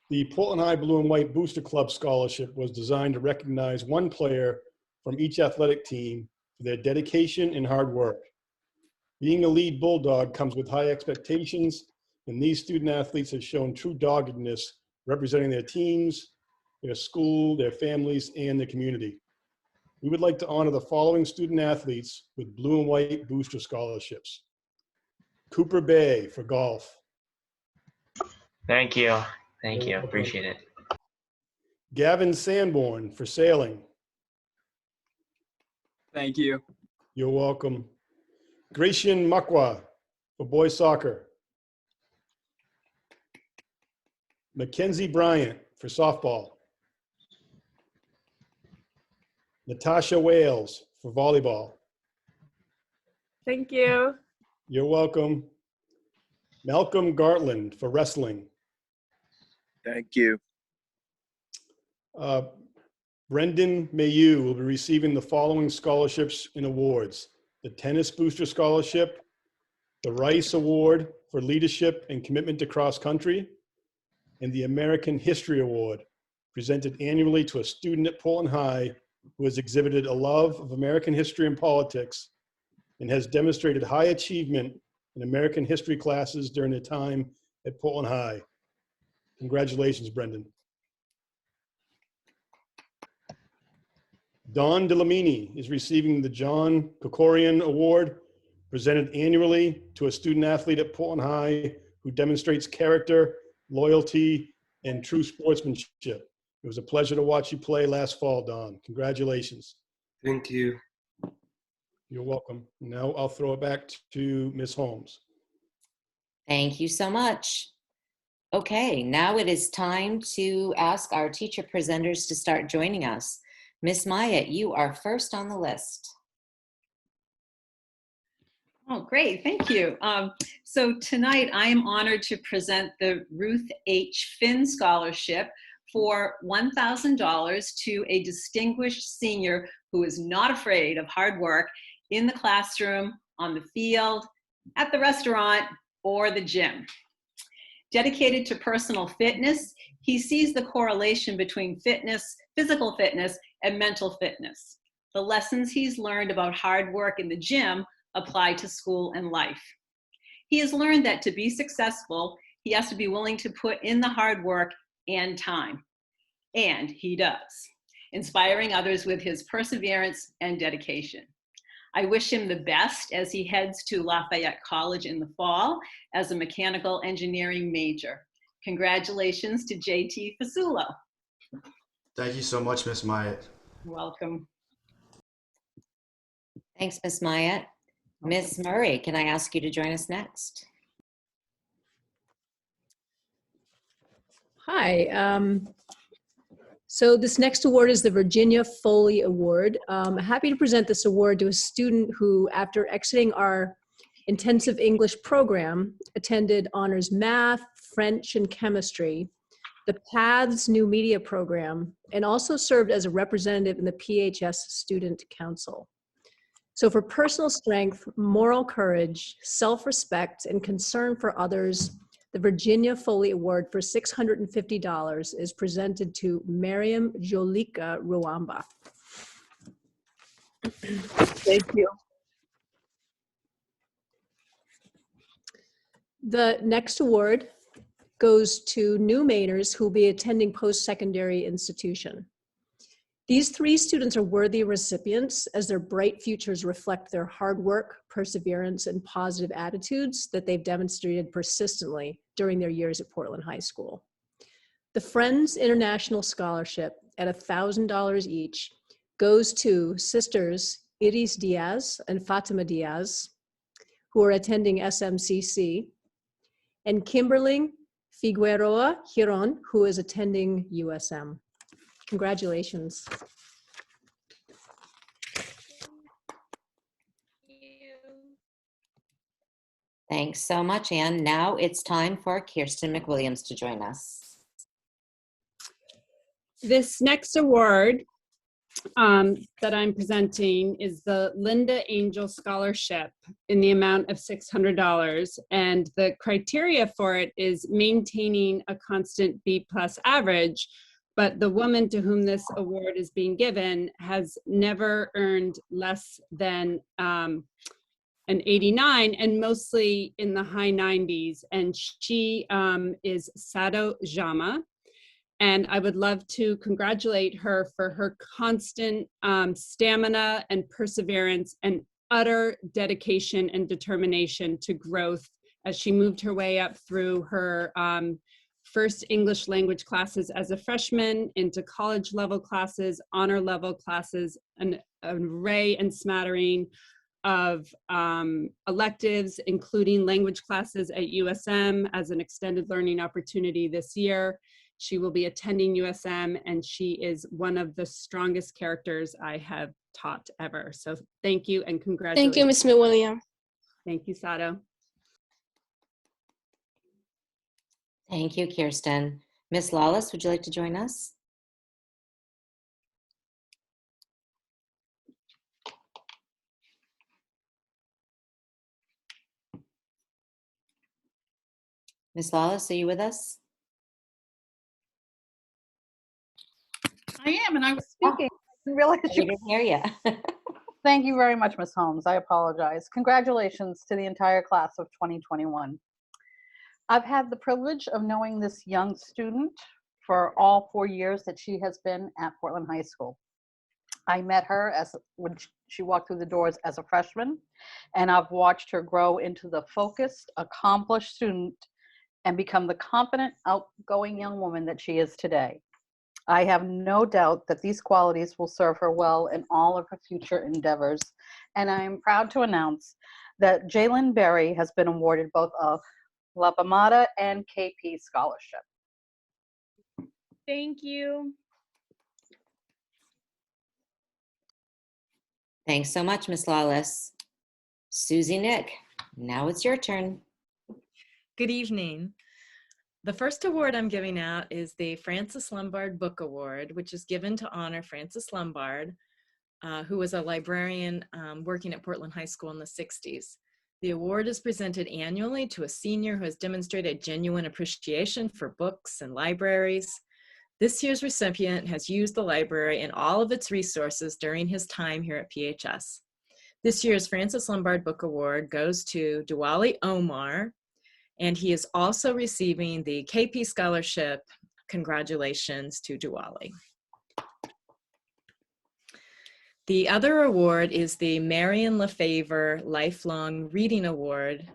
The Portland High Blue and White Booster Club Scholarship was designed to recognize one player from each athletic team for their dedication and hard work. Being a lead Bulldog comes with high expectations, and these student athletes have shown true doggedness representing their teams, their school, their families, and their community. We would like to honor the following student athletes with Blue and White Booster Scholarships. Cooper Bay for golf. Thank you. Thank you. Appreciate it. Gavin Sanborn for sailing. Thank you. You're welcome. Gratian Makwa for boys soccer. Mackenzie Bryant for softball. Natasha Wales for volleyball. Thank you. You're welcome. Malcolm Gartland for wrestling. Thank you. Brendan Mayu will be receiving the following scholarships and awards: the Tennis Booster Scholarship, the Rice Award for Leadership and Commitment to Cross Country, and the American History Award. presented annually to a student at Portland High who has exhibited a love of American history and politics and has demonstrated high achievement in American history classes during their time at Portland High. Congratulations, Brendan. Don Delamini is receiving the John Kokorian Award, presented annually to a student athlete at Portland High who demonstrates character, loyalty, and true sportsmanship. It was a pleasure to watch you play last fall, Don. Congratulations. Thank you. You're welcome. Now I'll throw it back to Ms. Holmes. Thank you so much. Okay, now it is time to ask our teacher presenters to start joining us. Miss Myatt, you are first on the list. Oh, great, thank you. So tonight I am honored to present the Ruth H. Finn Scholarship for $1,000 to a distinguished senior who is not afraid of hard work in the classroom, on the field, at the restaurant, or the gym. Dedicated to personal fitness, he sees the correlation between fitness, physical fitness, and mental fitness. The lessons he's learned about hard work in the gym apply to school and life. He has learned that to be successful, he has to be willing to put in the hard work and time. And he does, inspiring others with his perseverance and dedication. I wish him the best as he heads to Lafayette College in the fall as a mechanical engineering major. Congratulations to JT Fasulo. Thank you so much, Miss Myatt. Welcome. Thanks, Miss Myatt. Miss Murray, can I ask you to join us next? Hi. So this next award is the Virginia Foley Award. Happy to present this award to a student who, after exiting our intensive English program, attended honors math, French, and chemistry, the Paths New Media program, and also served as a representative in the PHS Student Council. So for personal strength, moral courage, self-respect, and concern for others, the Virginia Foley Award for $650 is presented to Miriam Jolika Ruamba. Thank you. The next award goes to new Mainers who will be attending post-secondary institution. These three students are worthy recipients as their bright futures reflect their hard work, perseverance, and positive attitudes that they've demonstrated persistently during their years at Portland High School. The Friends International Scholarship at $1,000 each goes to sisters Iris Diaz and Fatima Diaz, who are attending SMCC, and Kimberly Figueroa Giron, who is attending USM. Congratulations. Thanks so much, Anne. Now it's time for Kirsten McWilliams to join us. This next award that I'm presenting is the Linda Angel Scholarship in the amount of $600. And the criteria for it is maintaining a constant B+ average, but the woman to whom this award is being given has never earned less than an 89 and mostly in the high 90s. And she is Sado Jama. And I would love to congratulate her for her constant stamina and perseverance and utter dedication and determination to growth as she moved her way up through her first English language classes as a freshman into college level classes, honor level classes, an array and smattering of electives, including language classes at USM as an extended learning opportunity this year. She will be attending USM, and she is one of the strongest characters I have taught ever. So thank you and congratulations. Thank you, Ms. McWilliams. Thank you, Sado. Thank you, Kirsten. Miss Lawless, would you like to join us? Miss Lawless, are you with us? I am, and I was speaking. I didn't realize We didn't hear you. Thank you very much, Ms. Holmes. I apologize. Congratulations to the entire class of 2021. I've had the privilege of knowing this young student for all 4 years that she has been at Portland High School. I met her when she walked through the doors as a freshman, and I've watched her grow into the focused, accomplished student and become the confident, outgoing young woman that she is today. I have no doubt that these qualities will serve her well in all of her future endeavors, and I am proud to announce that Jaylen Berry has been awarded both a La Pomada and KP scholarship. Thank you. Thanks so much, Miss Lawless. Susie Nick, now it's your turn. Good evening. The first award I'm giving out is the Frances Lombard Book Award, which is given to honor Frances Lombard, who was a librarian working at Portland High School in the 60s. The award is presented annually to a senior who has demonstrated genuine appreciation for books and libraries. This year's recipient has used the library and all of its resources during his time here at PHS. This year's Frances Lombard Book Award goes to Duwali Omar, and he is also receiving the KP Scholarship. Congratulations to Duwali. The other award is the Marion Lefevre Lifelong Reading Award,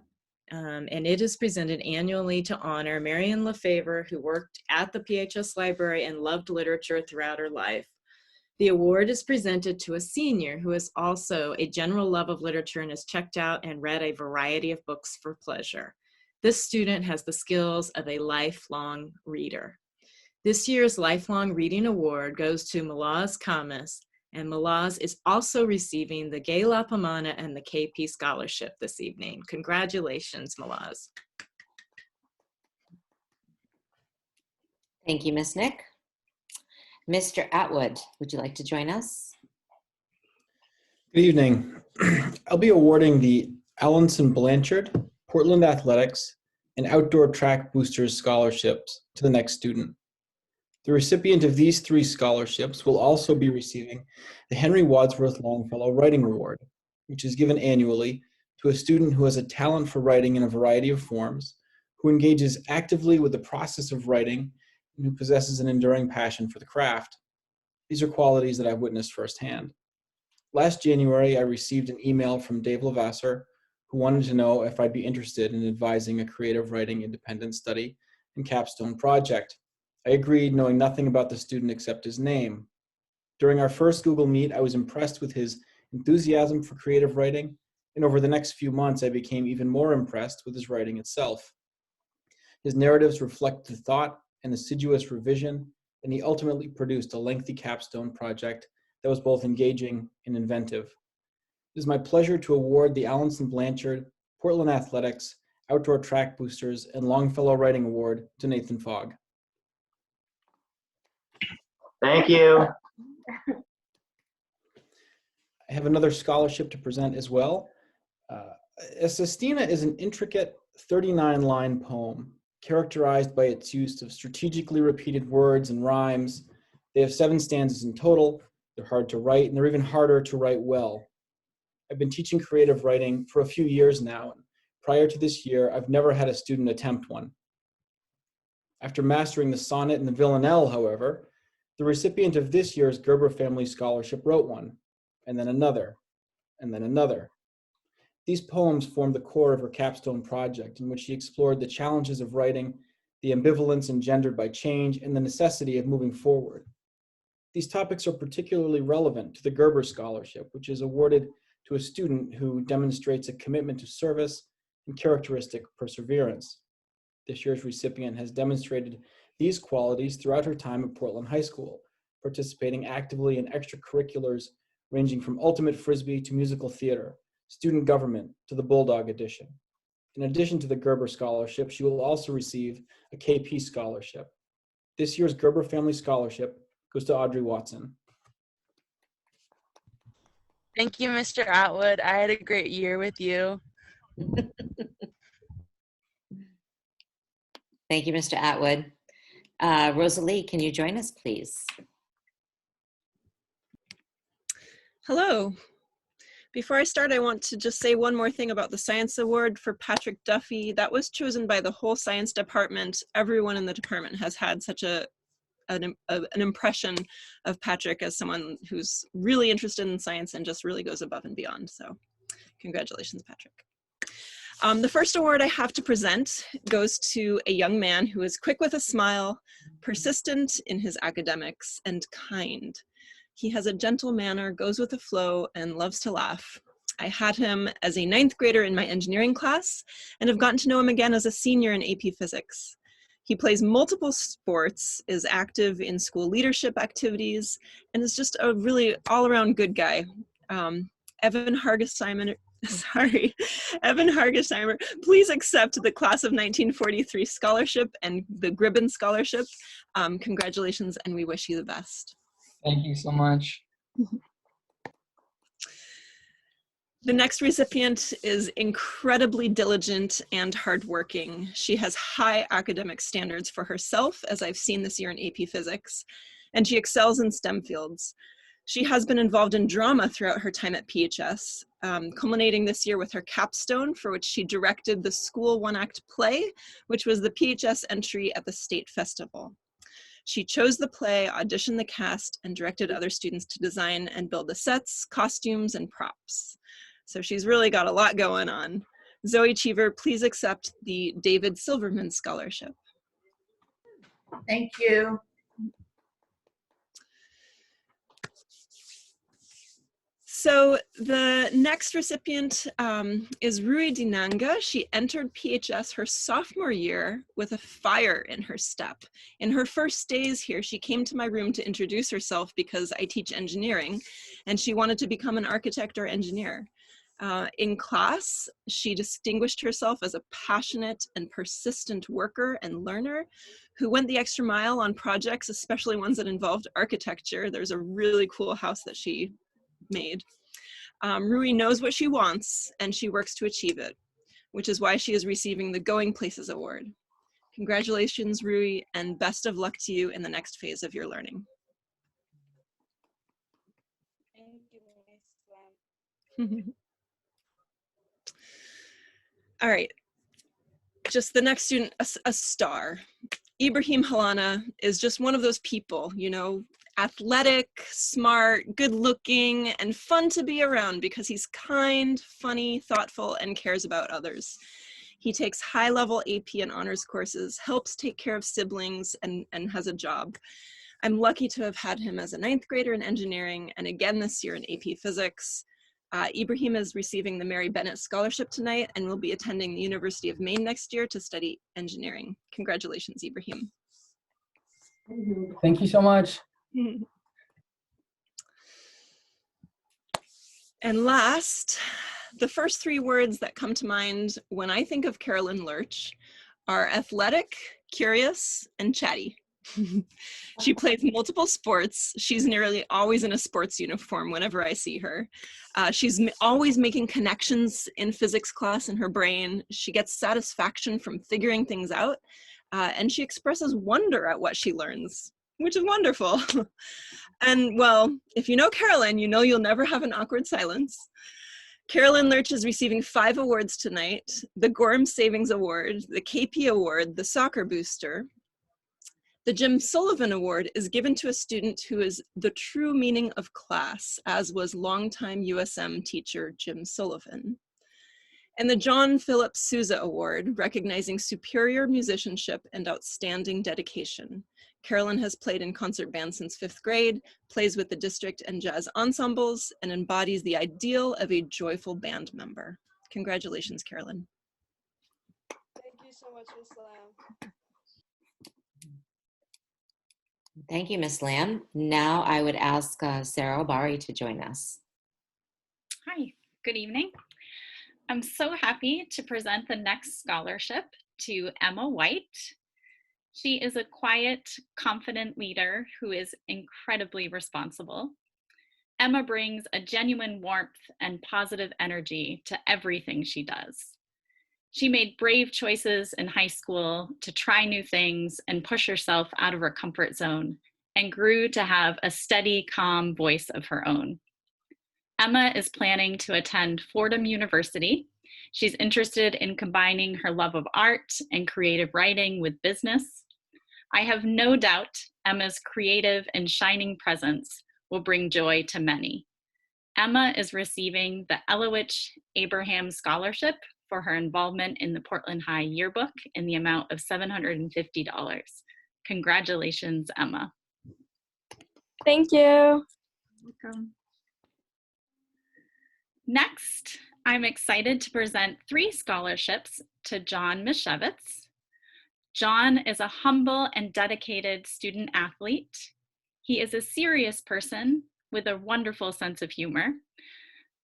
and it is presented annually to honor Marion Lefevre, who worked at the PHS Library and loved literature throughout her life. The award is presented to a senior who is also a general love of literature and has checked out and read a variety of books for pleasure. This student has the skills of a lifelong reader. This year's Lifelong Reading Award goes to Malaz Kamas, and Malaz is also receiving the Gay La Pomana and the KP Scholarship this evening. Congratulations, Malaz. Thank you, Miss Nick. Mr. Atwood, would you like to join us? Good evening. I'll be awarding the Allinson Blanchard, Portland Athletics, and Outdoor Track Boosters scholarships to the next student. The recipient of these 3 scholarships will also be receiving the Henry Wadsworth Longfellow Writing Award, which is given annually to a student who has a talent for writing in a variety of forms, who engages actively with the process of writing, and who possesses an enduring passion for the craft. These are qualities that I've witnessed firsthand. Last January, I received an email from Dave Lavasser, who wanted to know if I'd be interested in advising a creative writing independent study and capstone project. I agreed, knowing nothing about the student except his name. During our first Google Meet, I was impressed with his enthusiasm for creative writing, and over the next few months, I became even more impressed with his writing itself. His narratives reflect the thought and assiduous revision, and he ultimately produced a lengthy capstone project that was both engaging and inventive. It is my pleasure to award the Allinson Blanchard, Portland Athletics, Outdoor Track Boosters, and Longfellow Writing Award to Nathan Fogg. Thank you. I have another scholarship to present as well. Sestina is an intricate 39-line poem characterized by its use of strategically repeated words and rhymes. They have 7 stanzas in total. They're hard to write, and they're even harder to write well. I've been teaching creative writing for a few years now, and prior to this year, I've never had a student attempt one. After mastering the sonnet and the villanelle, however, the recipient of this year's Gerber Family Scholarship wrote one, and then another, and then another. These poems formed the core of her capstone project, in which she explored the challenges of writing, the ambivalence engendered by change, and the necessity of moving forward. These topics are particularly relevant to the Gerber Scholarship, which is awarded to a student who demonstrates a commitment to service and characteristic perseverance. This year's recipient has demonstrated these qualities throughout her time at Portland High School, participating actively in extracurriculars ranging from ultimate frisbee to musical theater, student government to the Bulldog edition. In addition to the Gerber Scholarship, she will also receive a KP Scholarship. This year's Gerber Family Scholarship goes to Audrey Watson. Thank you, Mr. Atwood. I had a great year with you. Thank you, Mr. Atwood. Rosalie, can you join us, please? Hello. Before I start, I want to just say one more thing about the Science Award for Patrick Duffy. That was chosen by the whole science department. Everyone in the department has had such an impression of Patrick as someone who's really interested in science and just really goes above and beyond. So congratulations, Patrick. The first award I have to present goes to a young man who is quick with a smile, persistent in his academics, and kind. He has a gentle manner, goes with the flow, and loves to laugh. I had him as a 9th grader in my engineering class and have gotten to know him again as a senior in AP Physics. He plays multiple sports, is active in school leadership activities, and is just a really all-around good guy. Evan Hargesheimer, please accept the Class of 1943 Scholarship and the Gribben Scholarship. Congratulations, and we wish you the best. Thank you so much. The next recipient is incredibly diligent and hardworking. She has high academic standards for herself, as I've seen this year in AP Physics, and she excels in STEM fields. She has been involved in drama throughout her time at PHS, culminating this year with her capstone, for which she directed the school one-act play, which was the PHS entry at the State Festival. She chose the play, auditioned the cast, and directed other students to design and build the sets, costumes, and props. So she's really got a lot going on. Zoe Cheever, please accept the David Silverman Scholarship. Thank you. So the next recipient is Rui Dinanga. She entered PHS her sophomore year with a fire in her step. In her first days here, she came to my room to introduce herself because I teach engineering, and she wanted to become an architect or engineer. In class, she distinguished herself as a passionate and persistent worker and learner who went the extra mile on projects, especially ones that involved architecture. There's a really cool house that she made. Rui knows what she wants and she works to achieve it, which is why she is receiving the Going Places Award. Congratulations, Rui, and best of luck to you in the next phase of your learning. Thank you, Miss. All right, just the next student, a star. Ibrahim Halana is just one of those people, you know, athletic, smart, good looking, and fun to be around because he's kind, funny, thoughtful, and cares about others. He takes high-level AP and honors courses, helps take care of siblings, and has a job. I'm lucky to have had him as a 9th grader in engineering, and again this year in AP Physics. Ibrahim is receiving the Mary Bennett Scholarship tonight and will be attending the University of Maine next year to study engineering. Congratulations, Ibrahim. Thank you so much. And last, the first 3 words that come to mind when I think of Carolyn Lurch are athletic, curious, and chatty. She plays multiple sports. She's nearly always in a sports uniform whenever I see her. She's always making connections in physics class in her brain. She gets satisfaction from figuring things out, and she expresses wonder at what she learns, which is wonderful. And well, if you know Carolyn, you know you'll never have an awkward silence. Carolyn Lurch is receiving 5 awards tonight: the Gorham Savings Award, the KP Award, the Soccer Booster. The Jim Sullivan Award is given to a student who is the true meaning of class, as was longtime USM teacher Jim Sullivan. And the John Philip Sousa Award, recognizing superior musicianship and outstanding dedication. Carolyn has played in concert bands since 5th grade, plays with the district and jazz ensembles, and embodies the ideal of a joyful band member. Congratulations, Carolyn. Thank you so much, Ms. Lamb. Thank you, Ms. Lamb. Now I would ask Sarah Obari to join us. Hi, good evening. I'm so happy to present the next scholarship to Emma White. She is a quiet, confident leader who is incredibly responsible. Emma brings a genuine warmth and positive energy to everything she does. She made brave choices in high school to try new things and push herself out of her comfort zone, and grew to have a steady, calm voice of her own. Emma is planning to attend Fordham University. She's interested in combining her love of art and creative writing with business. I have no doubt Emma's creative and shining presence will bring joy to many. Emma is receiving the Elowich Abraham Scholarship for her involvement in the Portland High Yearbook in the amount of $750. Congratulations, Emma. Thank you. Welcome. Next, I'm excited to present 3 scholarships to John Mishevitz. John is a humble and dedicated student athlete. He is a serious person with a wonderful sense of humor.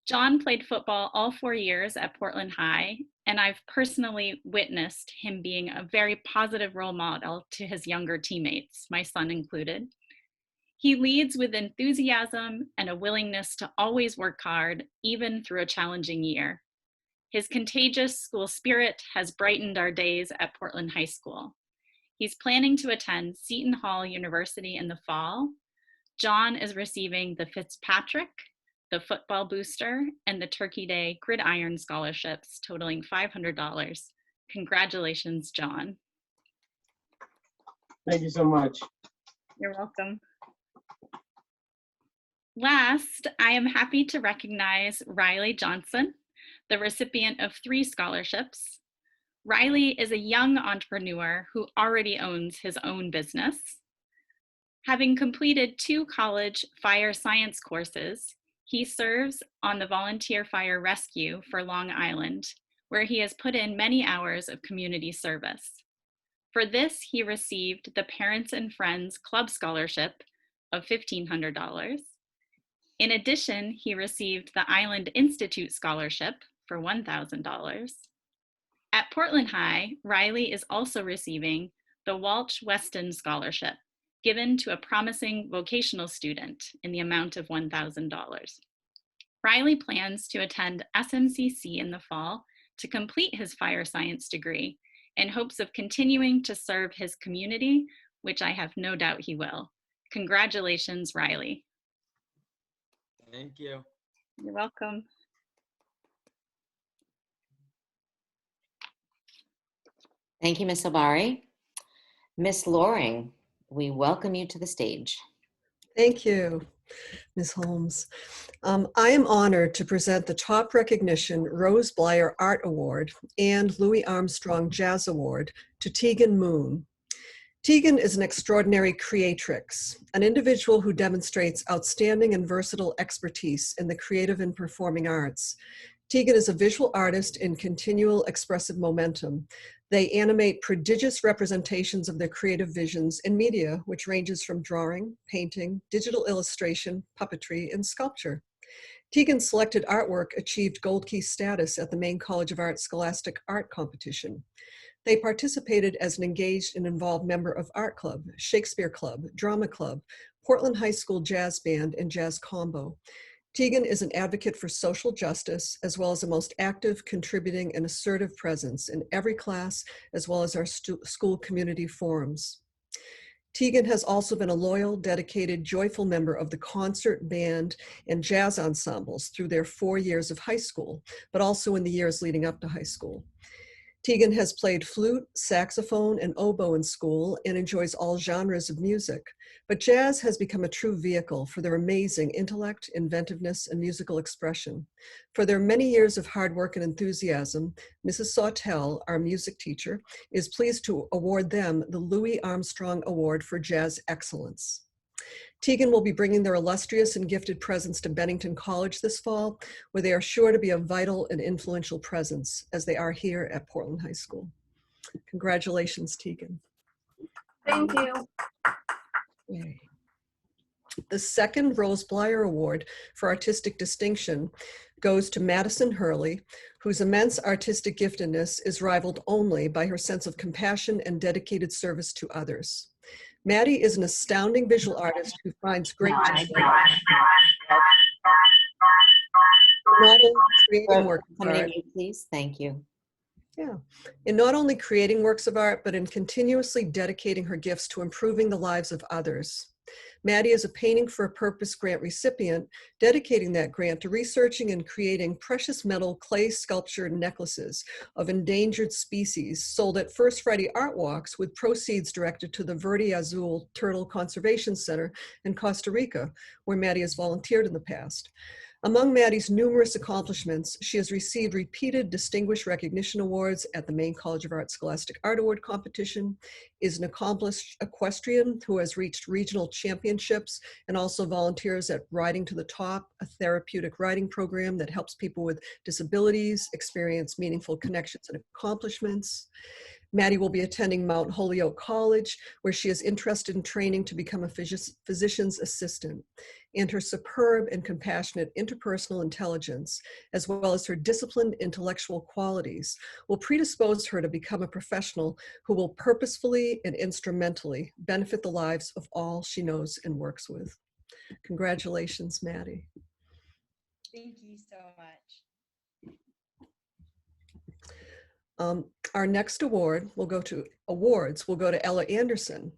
John played football all 4 years at Portland High, and I've personally witnessed him being a very positive role model to his younger teammates, my son included. He leads with enthusiasm and a willingness to always work hard, even through a challenging year. His contagious school spirit has brightened our days at Portland High School. He's planning to attend Seton Hall University in the fall. John is receiving the Fitzpatrick, the Football Booster, and the Turkey Day Gridiron scholarships totaling $500. Congratulations, John. Thank you so much. You're welcome. Last, I am happy to recognize Riley Johnson, the recipient of 3 scholarships. Riley is a young entrepreneur who already owns his own business. Having completed 2 college fire science courses, he serves on the Volunteer Fire Rescue for Long Island, where he has put in many hours of community service. For this, he received the Parents and Friends Club Scholarship of $1,500. In addition, he received the Island Institute Scholarship for $1,000. At Portland High, Riley is also receiving the Walsh Weston Scholarship, given to a promising vocational student in the amount of $1,000. Riley plans to attend SMCC in the fall to complete his fire science degree in hopes of continuing to serve his community, which I have no doubt he will. Congratulations, Riley. Thank you. You're welcome. Thank you, Ms. Obari. Ms. Loring, we welcome you to the stage. Thank you, Ms. Holmes. I am honored to present the top recognition Rose Blyer Art Award and Louis Armstrong Jazz Award to Tegan Moon. Tegan is an extraordinary creatrix, an individual who demonstrates outstanding and versatile expertise in the creative and performing arts. Tegan is a visual artist in continual expressive momentum. They animate prodigious representations of their creative visions in media, which ranges from drawing, painting, digital illustration, puppetry, and sculpture. Tegan's selected artwork achieved Gold Key status at the Maine College of Art Scholastic Art Competition. They participated as an engaged and involved member of Art Club, Shakespeare Club, Drama Club, Portland High School Jazz Band, and Jazz Combo. Tegan is an advocate for social justice, as well as a most active, contributing, and assertive presence in every class, as well as our school community forums. Tegan has also been a loyal, dedicated, joyful member of the concert, band, and jazz ensembles through their 4 years of high school, but also in the years leading up to high school. Tegan has played flute, saxophone, and oboe in school and enjoys all genres of music, but jazz has become a true vehicle for their amazing intellect, inventiveness, and musical expression. For their many years of hard work and enthusiasm, Mrs. Sawtell, our music teacher, is pleased to award them the Louis Armstrong Award for Jazz Excellence. Tegan will be bringing their illustrious and gifted presence to Bennington College this fall, where they are sure to be a vital and influential presence, as they are here at Portland High School. Congratulations, Tegan. Thank you. Yay. The second Rose Blyer Award for Artistic Distinction goes to Madison Hurley, whose immense artistic giftedness is rivaled only by her sense of compassion and dedicated service to others. Maddie is an astounding visual artist who finds great joy not only creating works of art, please. Thank you. Yeah, in not only creating works of art, but in continuously dedicating her gifts to improving the lives of others. Maddie is a Painting for a Purpose grant recipient, dedicating that grant to researching and creating precious metal clay sculpture necklaces of endangered species sold at First Friday Art Walks, with proceeds directed to the Verde Azul Turtle Conservation Center in Costa Rica, where Maddie has volunteered in the past. Among Maddie's numerous accomplishments, she has received repeated distinguished recognition awards at the Maine College of Art Scholastic Art Award competition, is an accomplished equestrian who has reached regional championships and also volunteers at Riding to the Top, a therapeutic riding program that helps people with disabilities experience meaningful connections and accomplishments. Maddie will be attending Mount Holyoke College, where she is interested in training to become a physician's assistant. And her superb and compassionate interpersonal intelligence, as well as her disciplined intellectual qualities, will predispose her to become a professional who will purposefully and instrumentally benefit the lives of all she knows and works with. Congratulations, Maddie. Thank you so much. Our next award will go to Ella Anderson.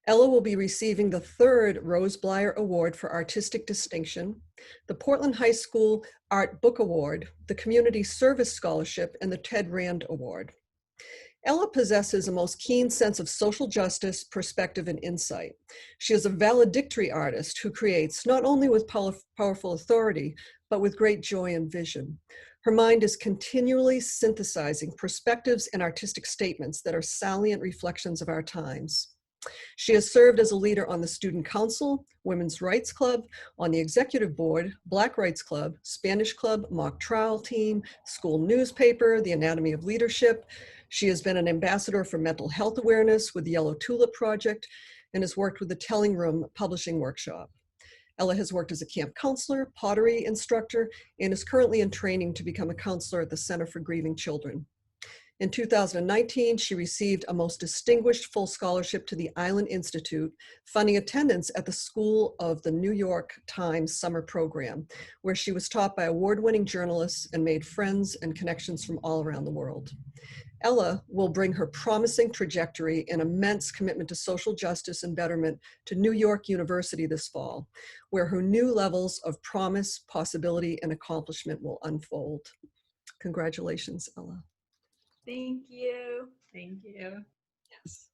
Ella will be receiving the 3rd Rose Blyer Award for Artistic Distinction, the Portland High School Art Book Award, the Community Service Scholarship, and the Ted Rand Award. Ella possesses a most keen sense of social justice, perspective, and insight. She is a valedictory artist who creates not only with powerful authority, but with great joy and vision. Her mind is continually synthesizing perspectives and artistic statements that are salient reflections of our times. She has served as a leader on the Student Council, Women's Rights Club, on the Executive Board, Black Rights Club, Spanish Club, Mock Trial Team, School Newspaper, The Anatomy of Leadership. She has been an ambassador for mental health awareness with the Yellow Tulip Project and has worked with the Telling Room Publishing Workshop. Ella has worked as a camp counselor, pottery instructor, and is currently in training to become a counselor at the Center for Grieving Children. In 2019, she received a most distinguished full scholarship to the Island Institute, funding attendance at the School of the New York Times summer program, where she was taught by award-winning journalists and made friends and connections from all around the world. Ella will bring her promising trajectory and immense commitment to social justice and betterment to New York University this fall, where her new levels of promise, possibility, and accomplishment will unfold. Congratulations, Ella. Thank you. Thank you. Yes.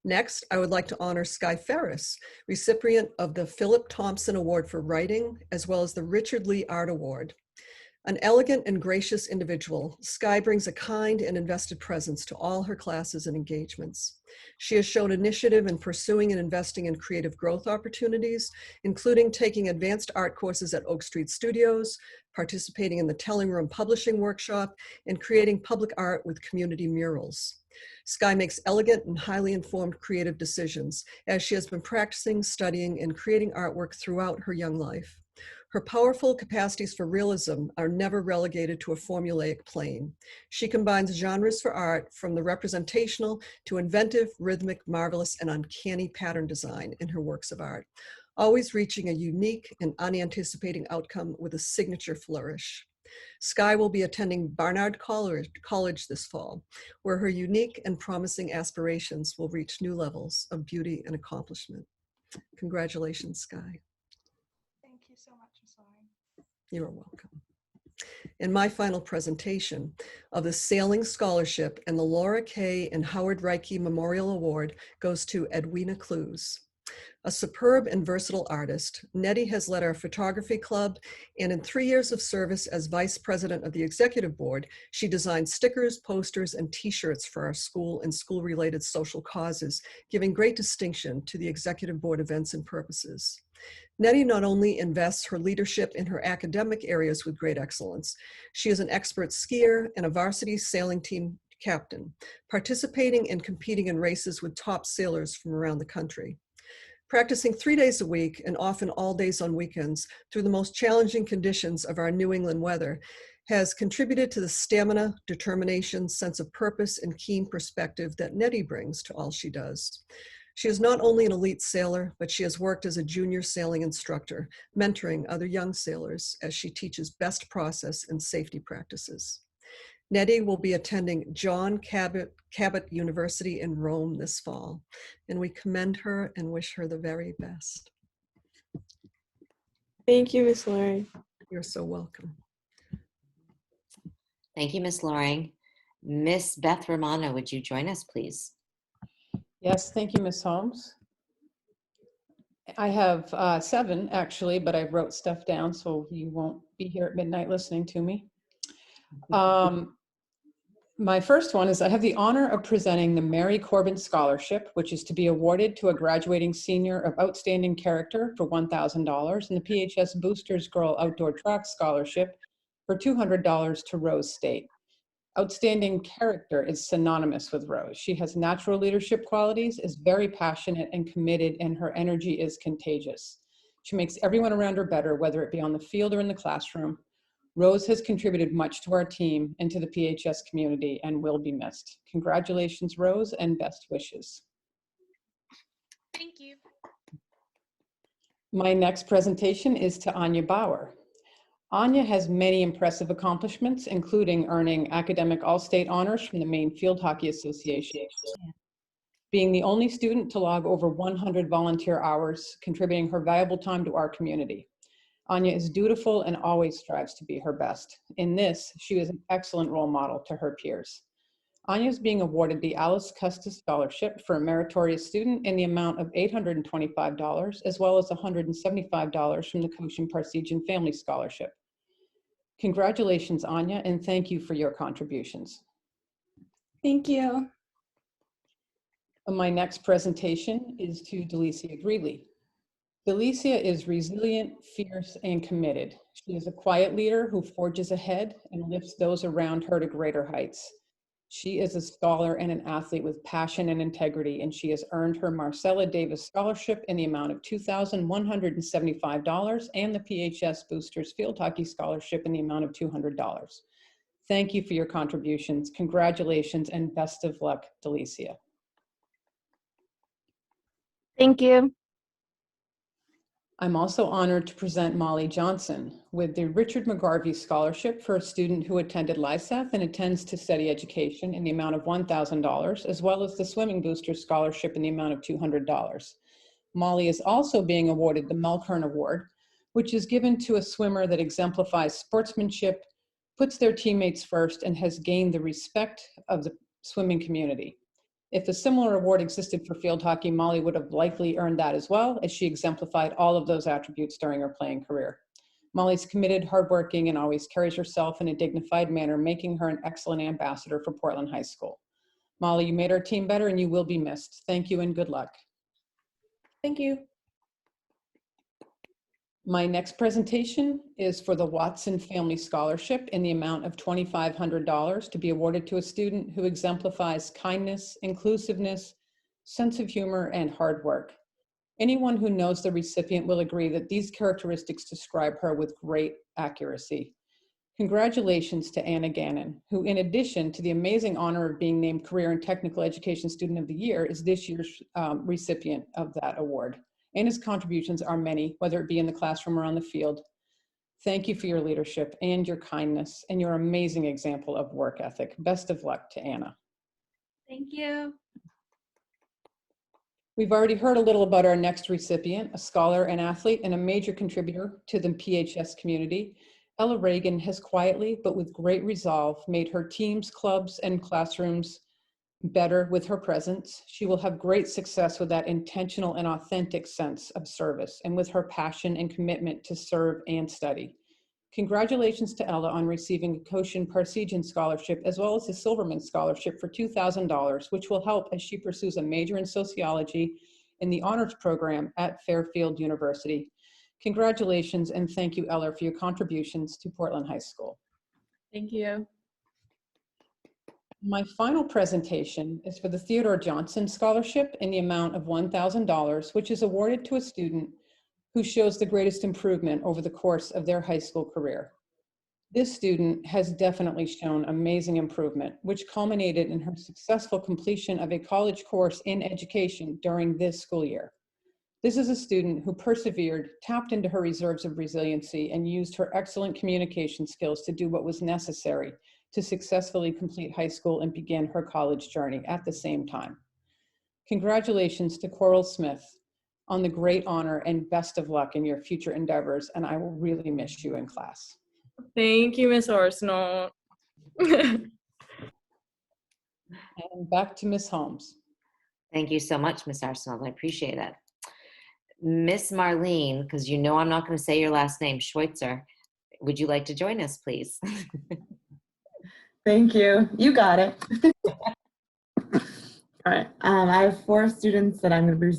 Next, I would like to honor Sky Ferris, recipient of the Philip Thompson Award for Writing, as well as the Richard Lee Art Award. An elegant and gracious individual, Sky brings a kind and invested presence to all her classes and engagements. She has shown initiative in pursuing and investing in creative growth opportunities, including taking advanced art courses at Oak Street Studios, participating in the Telling Room Publishing Workshop, and creating public art with community murals. Sky makes elegant and highly informed creative decisions, as she has been practicing, studying, and creating artwork throughout her young life. Her powerful capacities for realism are never relegated to a formulaic plane. She combines genres for art, from the representational to inventive, rhythmic, marvelous, and uncanny pattern design in her works of art, always reaching a unique and unanticipating outcome with a signature flourish. Sky will be attending Barnard College this fall, where her unique and promising aspirations will reach new levels of beauty and accomplishment. Congratulations, Sky. Thank you so much, Josiah. You are welcome. And my final presentation of the Sailing Scholarship and the Laura Kay and Howard Reike Memorial Award goes to Edwina Clues. A superb and versatile artist, Nettie has led our photography club, and in 3 years of service as vice president of the executive board, she designed stickers, posters, and t-shirts for our school and school-related social causes, giving great distinction to the executive board events and purposes. Nettie not only invests her leadership in her academic areas with great excellence, she is an expert skier and a varsity sailing team captain, participating and competing in races with top sailors from around the country. Practicing 3 days a week and often all days on weekends through the most challenging conditions of our New England weather has contributed to the stamina, determination, sense of purpose, and keen perspective that Nettie brings to all she does. She is not only an elite sailor, but she has worked as a junior sailing instructor, mentoring other young sailors as she teaches best process and safety practices. Nettie will be attending John Cabot University in Rome this fall, and we commend her and wish her the very best. Thank you, Ms. Loring. You're so welcome. Thank you, Ms. Loring. Miss Beth Romano, would you join us, please? Yes, thank you, Ms. Holmes. I have 7 actually, but I wrote stuff down so you won't be here at midnight listening to me. My first one is I have the honor of presenting the Mary Corbin Scholarship, which is to be awarded to a graduating senior of outstanding character for $1,000 and the PHS Boosters Girl Outdoor Track Scholarship for $200 to Rose State. Outstanding character is synonymous with Rose. She has natural leadership qualities, is very passionate and committed, and her energy is contagious. She makes everyone around her better, whether it be on the field or in the classroom. Rose has contributed much to our team and to the PHS community and will be missed. Congratulations, Rose, and best wishes. Thank you. My next presentation is to Anya Bauer. Anya has many impressive accomplishments, including earning academic all-state honors from the Maine Field Hockey Association, being the only student to log over 100 volunteer hours, contributing her valuable time to our community. Anya is dutiful and always strives to be her best. In this, she is an excellent role model to her peers. Anya is being awarded the Alice Custis Scholarship for a meritorious student in the amount of $825, as well as $175 from the Cochin Parsegian Family Scholarship. Congratulations, Anya, and thank you for your contributions. Thank you. My next presentation is to Delicia Greeley. Delicia is resilient, fierce, and committed. She is a quiet leader who forges ahead and lifts those around her to greater heights. She is a scholar and an athlete with passion and integrity, and she has earned her Marcella Davis Scholarship in the amount of $2,175 and the PHS Boosters Field Hockey Scholarship in the amount of $200. Thank you for your contributions. Congratulations and best of luck, Delicia. Thank you. I'm also honored to present Molly Johnson with the Richard McGarvey Scholarship for a student who attended LISAF and attends to steady education in the amount of $1,000, as well as the Swimming Booster Scholarship in the amount of $200. Molly is also being awarded the Melkern Award, which is given to a swimmer that exemplifies sportsmanship, puts their teammates first, and has gained the respect of the swimming community. If a similar award existed for field hockey, Molly would have likely earned that as well, as she exemplified all of those attributes during her playing career. Molly's committed, hardworking, and always carries herself in a dignified manner, making her an excellent ambassador for Portland High School. Molly, you made our team better and you will be missed. Thank you and good luck. Thank you. My next presentation is for the Watson Family Scholarship in the amount of $2,500 to be awarded to a student who exemplifies kindness, inclusiveness, sense of humor, and hard work. Anyone who knows the recipient will agree that these characteristics describe her with great accuracy. Congratulations to Anna Gannon, who in addition to the amazing honor of being named Career and Technical Education Student of the Year, is this year's recipient of that award. And his contributions are many, whether it be in the classroom or on the field. Thank you for your leadership and your kindness and your amazing example of work ethic. Best of luck to Anna. Thank you. We've already heard a little about our next recipient, a scholar and athlete and a major contributor to the PHS community. Ella Reagan has quietly, but with great resolve, made her teams, clubs, and classrooms better with her presence. She will have great success with that intentional and authentic sense of service and with her passion and commitment to serve and study. Congratulations to Ella on receiving a Cochin Parsegian Scholarship as well as a Silverman Scholarship for $2,000, which will help as she pursues a major in sociology in the honors program at Fairfield University. Congratulations and thank you, Ella, for your contributions to Portland High School. Thank you. My final presentation is for the Theodore Johnson Scholarship in the amount of $1,000, which is awarded to a student who shows the greatest improvement over the course of their high school career. This student has definitely shown amazing improvement, which culminated in her successful completion of a college course in education during this school year. This is a student who persevered, tapped into her reserves of resiliency, and used her excellent communication skills to do what was necessary to successfully complete high school and begin her college journey at the same time. Congratulations to Coral Smith on the great honor, and best of luck in your future endeavors, and I will really miss you in class. Thank you, Miss Arsenault. And back to Miss Holmes. Thank you so much, Miss Arsenault. I appreciate it. Miss Marlene, because you know I'm not going to say your last name, Schweitzer, would you like to join us, please? Thank you. You got it. All right. I have 4 students that I'm going to be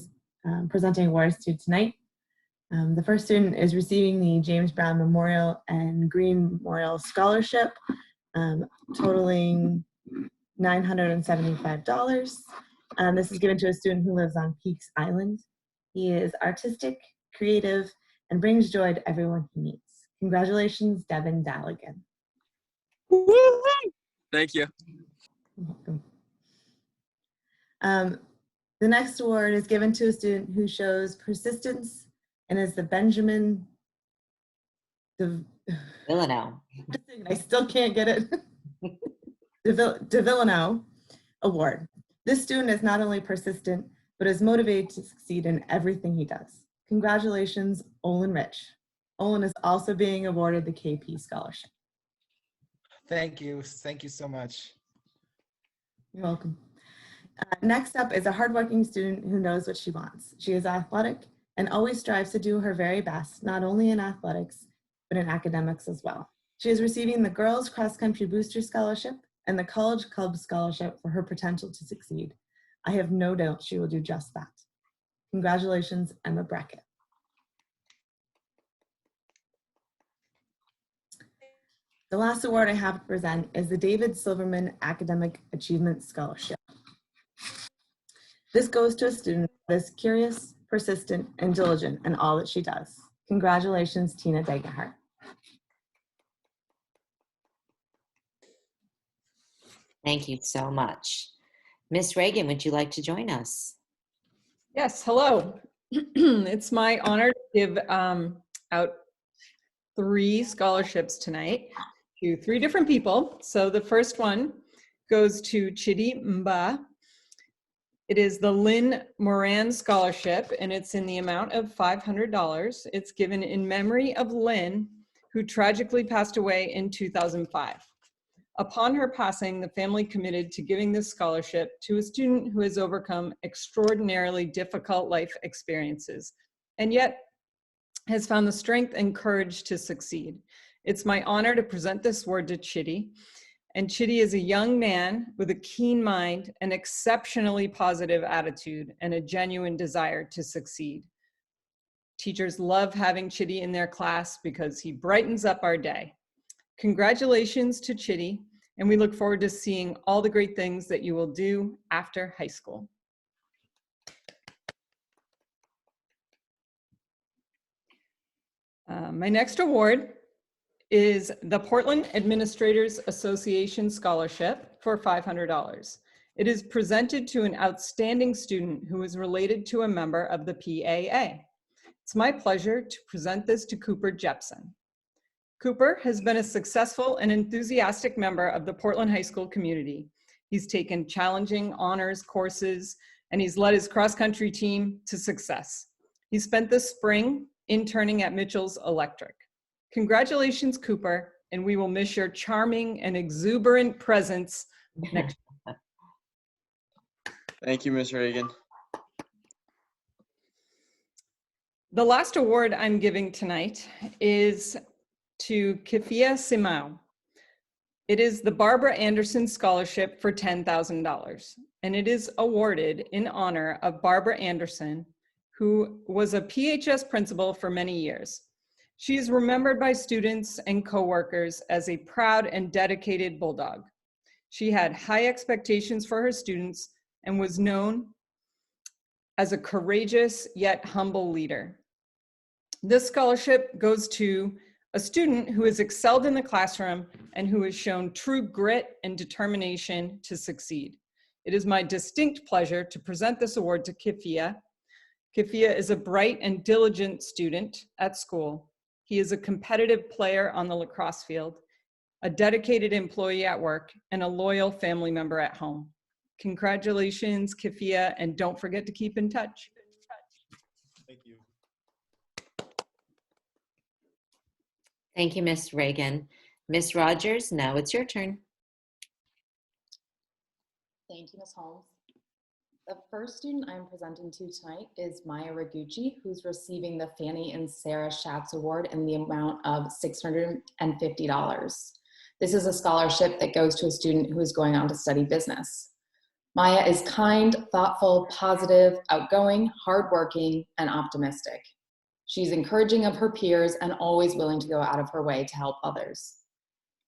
presenting awards to tonight. The first student is receiving the James Brown Memorial and Green Memorial Scholarship, totaling $975. This is given to a student who lives on Peaks Island. He is artistic, creative, and brings joy to everyone he meets. Congratulations, Devin Dalligan. Thank you. You're welcome. The next award is given to a student who shows persistence and is the Benjamin Villano. I still can't get it. De Villano Award. This student is not only persistent, but is motivated to succeed in everything he does. Congratulations, Olin Rich. Olin is also being awarded the KP Scholarship. Thank you. Thank you so much. You're welcome. Next up is a hardworking student who knows what she wants. She is athletic and always strives to do her very best, not only in athletics, but in academics as well. She is receiving the Girls Cross Country Booster Scholarship and the College Club Scholarship for her potential to succeed. I have no doubt she will do just that. Congratulations, Emma Brackett. The last award I have to present is the David Silverman Academic Achievement Scholarship. This goes to a student that is curious, persistent, and diligent in all that she does. Congratulations, Tina Degenhardt. Thank you so much. Miss Reagan, would you like to join us? Yes, hello. It's my honor to give out 3 scholarships tonight to 3 different people. So the first one goes to Chidi Mba. It is the Lynn Moran Scholarship, and it's in the amount of $500. It's given in memory of Lynn, who tragically passed away in 2005. Upon her passing, the family committed to giving this scholarship to a student who has overcome extraordinarily difficult life experiences, and yet has found the strength and courage to succeed. It's my honor to present this award to Chidi. And Chidi is a young man with a keen mind, an exceptionally positive attitude, and a genuine desire to succeed. Teachers love having Chidi in their class because he brightens up our day. Congratulations to Chidi, and we look forward to seeing all the great things that you will do after high school. My next award is the Portland Administrators Association Scholarship for $500. It is presented to an outstanding student who is related to a member of the PAA. It's my pleasure to present this to Cooper Jepson. Cooper has been a successful and enthusiastic member of the Portland High School community. He's taken challenging honors courses, and he's led his cross-country team to success. He spent the spring interning at Mitchell's Electric. Congratulations, Cooper, and we will miss your charming and exuberant presence next year. Thank you, Ms. Reagan. The last award I'm giving tonight is to Kifia Simao. It is the Barbara Anderson Scholarship for $10,000, and it is awarded in honor of Barbara Anderson, who was a PHS principal for many years. She is remembered by students and coworkers as a proud and dedicated bulldog. She had high expectations for her students and was known as a courageous yet humble leader. This scholarship goes to a student who has excelled in the classroom and who has shown true grit and determination to succeed. It is my distinct pleasure to present this award to Kifia. Kifia is a bright and diligent student at school. He is a competitive player on the lacrosse field. a dedicated employee at work, and a loyal family member at home. Congratulations, Kafia, and don't forget to keep in touch. Thank you. Thank you, Ms. Reagan. Ms. Rogers, now it's your turn. Thank you, Ms. Holmes. The first student I'm presenting to tonight is Maya Ragucci, who's receiving the Fanny and Sarah Schatz Award in the amount of $650. This is a scholarship that goes to a student who is going on to study business. Maya is kind, thoughtful, positive, outgoing, hardworking, and optimistic. She's encouraging of her peers and always willing to go out of her way to help others.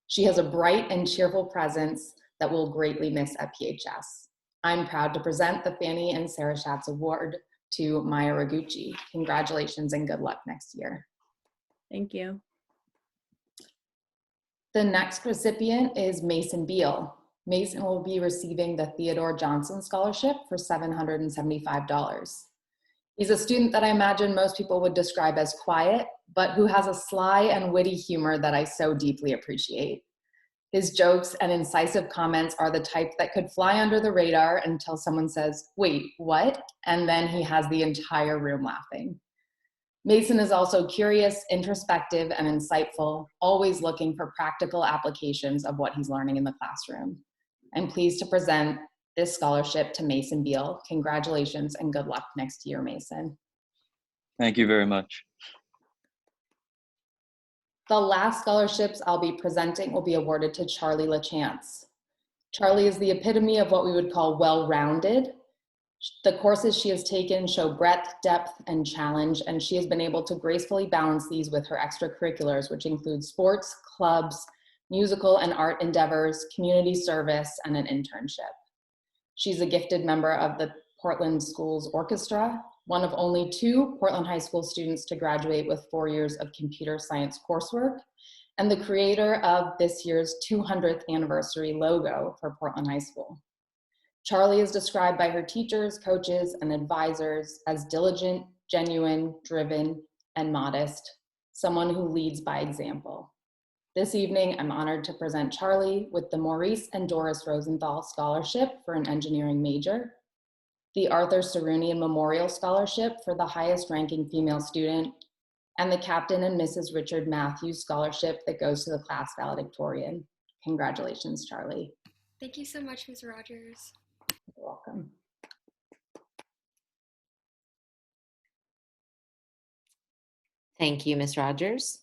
She has a bright and cheerful presence that we'll greatly miss at PHS. I'm proud to present the Fanny and Sarah Schatz Award to Maya Ragucci. Congratulations and good luck next year. Thank you. The next recipient is Mason Beal. Mason will be receiving the Theodore Johnson Scholarship for $775. He's a student that I imagine most people would describe as quiet, but who has a sly and witty humor that I so deeply appreciate. His jokes and incisive comments are the type that could fly under the radar until someone says, "Wait, what?" And then he has the entire room laughing. Mason is also curious, introspective, and insightful, always looking for practical applications of what he's learning in the classroom. I'm pleased to present this scholarship to Mason Beal. Congratulations and good luck next year, Mason. Thank you very much. The last scholarships I'll be presenting will be awarded to Charlie LaChance. Charlie is the epitome of what we would call well-rounded. The courses she has taken show breadth, depth, and challenge, and she has been able to gracefully balance these with her extracurriculars, which include sports, clubs, musical and art endeavors, community service, and an internship. She's a gifted member of the Portland Schools Orchestra, one of only 2 Portland High School students to graduate with 4 years of computer science coursework, and the creator of this year's 200th anniversary logo for Portland High School. Charlie is described by her teachers, coaches, and advisors as diligent, genuine, driven, and modest, someone who leads by example. This evening, I'm honored to present Charlie with the Maurice and Doris Rosenthal Scholarship for an engineering major, the Arthur Sarunian Memorial Scholarship for the highest ranking female student, and the Captain and Mrs. Richard Matthews Scholarship that goes to the class valedictorian. Congratulations, Charlie. Thank you so much, Ms. Rogers. You're welcome. Thank you, Ms. Rogers.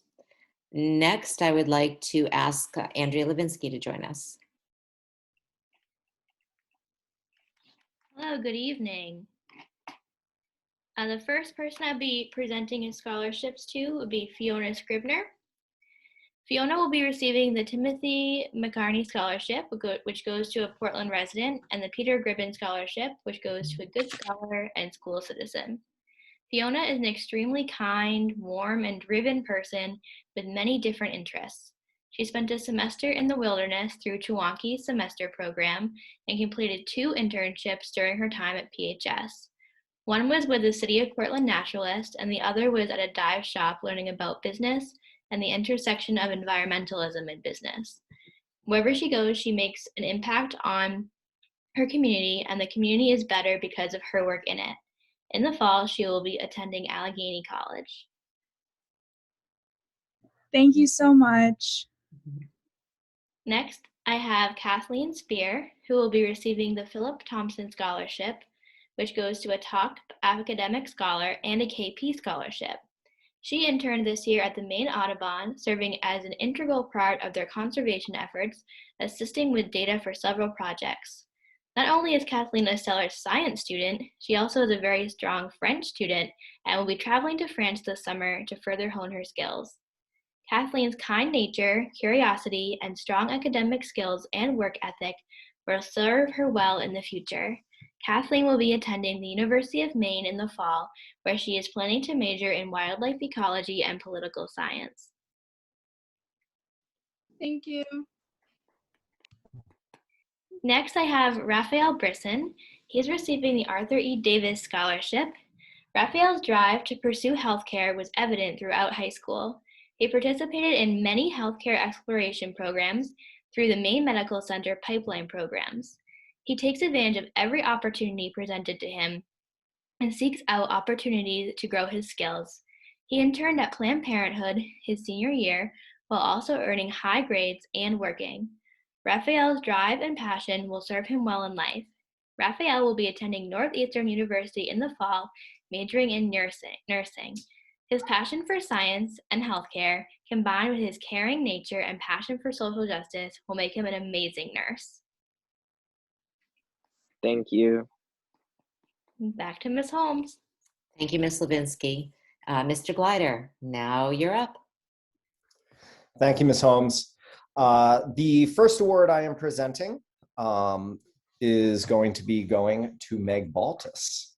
Next, I would like to ask Andrea Levinsky to join us. Hello, good evening. The first person I'll be presenting his scholarships to would be Fiona Scribner. Fiona will be receiving the Timothy McCarney Scholarship, which goes to a Portland resident, and the Peter Gribben Scholarship, which goes to a good scholar and school citizen. Fiona is an extremely kind, warm, and driven person with many different interests. She spent a semester in the wilderness through Chewonki's semester program and completed 2 internships during her time at PHS. One was with the City of Portland Naturalist, and the other was at a dive shop learning about business and the intersection of environmentalism and business. Wherever she goes, she makes an impact on her community, and the community is better because of her work in it. In the fall, she will be attending Allegheny College. Thank you so much. Next, I have Kathleen Spear, who will be receiving the Philip Thompson Scholarship, which goes to a top academic scholar and a KP scholarship. She interned this year at the Maine Audubon, serving as an integral part of their conservation efforts, assisting with data for several projects. Not only is Kathleen a stellar science student, she also is a very strong French student and will be traveling to France this summer to further hone her skills. Kathleen's kind nature, curiosity, and strong academic skills and work ethic will serve her well in the future. Kathleen will be attending the University of Maine in the fall, where she is planning to major in wildlife ecology and political science. Thank you. Next, I have Raphael Brisson. He's receiving the Arthur E. Davis Scholarship. Raphael's drive to pursue healthcare was evident throughout high school. He participated in many healthcare exploration programs through the Maine Medical Center pipeline programs. He takes advantage of every opportunity presented to him and seeks out opportunities to grow his skills. He interned at Planned Parenthood his senior year while also earning high grades and working. Raphael's drive and passion will serve him well in life. Raphael will be attending Northeastern University in the fall, majoring in nursing. His passion for science and healthcare, combined with his caring nature and passion for social justice, will make him an amazing nurse. Thank you. Back to Ms. Holmes. Thank you, Ms. Levinsky. Mr. Glider, now you're up. Thank you, Ms. Holmes. The first award I am presenting is going to be going to Meg Baltus.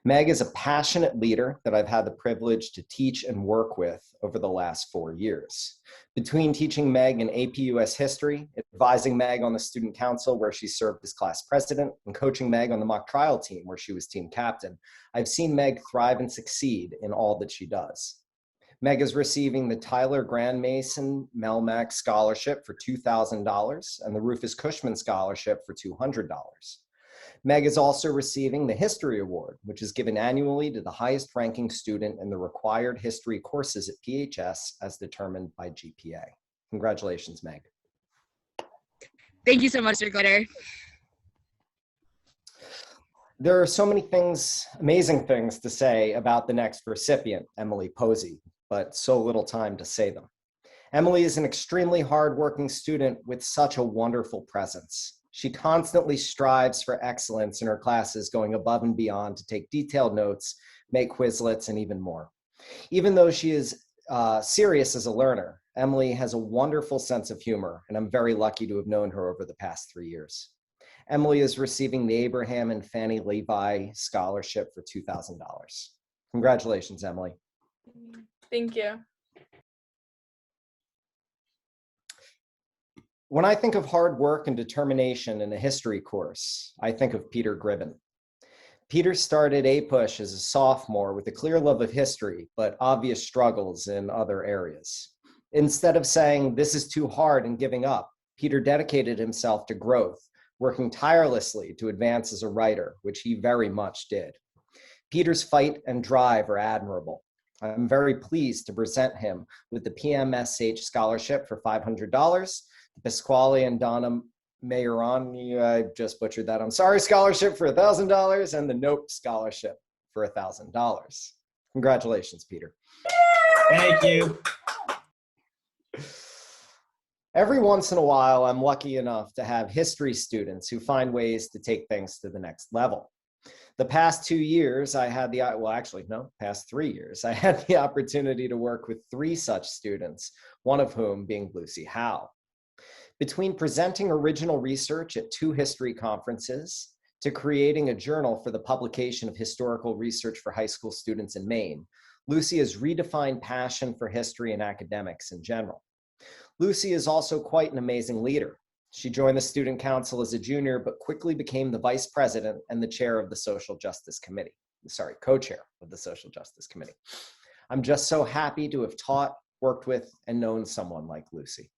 Meg is a passionate leader that I've had the privilege to teach and work with over the last 4 years. Between teaching Meg in AP US history, advising Meg on the student council where she served as class president, and coaching Meg on the mock trial team where she was team captain, I've seen Meg thrive and succeed in all that she does. Meg is receiving the Tyler Grand Mason Melmac Scholarship for $2,000 and the Rufus Cushman Scholarship for $200. Meg is also receiving the History Award, which is given annually to the highest ranking student in the required history courses at PHS as determined by GPA. Congratulations, Meg. Thank you so much, Mr. Glitter. There are so many things, amazing things to say about the next recipient, Emily Posey, but so little time to say them. Emily is an extremely hardworking student with such a wonderful presence. She constantly strives for excellence in her classes, going above and beyond to take detailed notes, make Quizlets, and even more. Even though she is serious as a learner, Emily has a wonderful sense of humor, and I'm very lucky to have known her over the past 3 years. Emily is receiving the Abraham and Fannie Levi Scholarship for $2,000. Congratulations, Emily. Thank you. When I think of hard work and determination in a history course, I think of Peter Gribben. Peter started APUSH as a sophomore with a clear love of history, but obvious struggles in other areas. Instead of saying, "This is too hard," and giving up, Peter dedicated himself to growth, working tirelessly to advance as a writer, which he very much did. Peter's fight and drive are admirable. I'm very pleased to present him with the PMSH Scholarship for $500, the Pasquale and Donna Majorani, I just butchered that, I'm sorry, Scholarship for $1,000, and the Nope Scholarship for $1,000. Congratulations, Peter. Thank you. Every once in a while, I'm lucky enough to have history students who find ways to take things to the next level. The past 2 years, I had the, past 3 years, I had the opportunity to work with 3 such students, one of whom being Lucy Howe. Between presenting original research at 2 history conferences to creating a journal for the publication of historical research for high school students in Maine, Lucy has redefined passion for history and academics in general. Lucy is also quite an amazing leader. She joined the student council as a junior, but quickly became the vice president and the chair of the Social Justice Committee. Co-chair of the Social Justice Committee. I'm just so happy to have taught, worked with, and known someone like Lucy.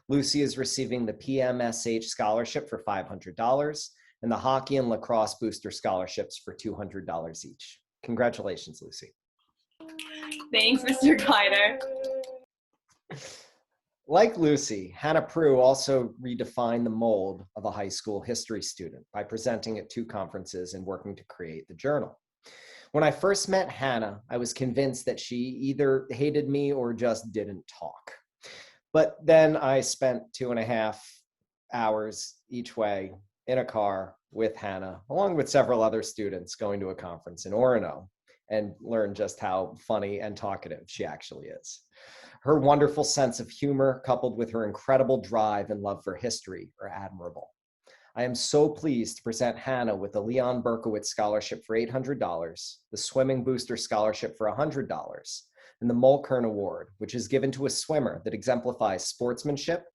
Lucy is receiving the PMSH Scholarship for $500 and the Hockey and Lacrosse Booster Scholarships for $200 each. Congratulations, Lucy. Thanks, Mr. Glider. Like Lucy, Hannah Prue also redefined the mold of a high school history student by presenting at 2 conferences and working to create the journal. When I first met Hannah, I was convinced that she either hated me or just didn't talk. But then I spent 2.5 hours each way in a car with Hannah, along with several other students going to a conference in Orono, and learned just how funny and talkative she actually is. Her wonderful sense of humor, coupled with her incredible drive and love for history, are admirable. I am so pleased to present Hannah with the Leon Berkowitz Scholarship for $800, the Swimming Booster Scholarship for $100, and the Mulkern Award, which is given to a swimmer that exemplifies sportsmanship,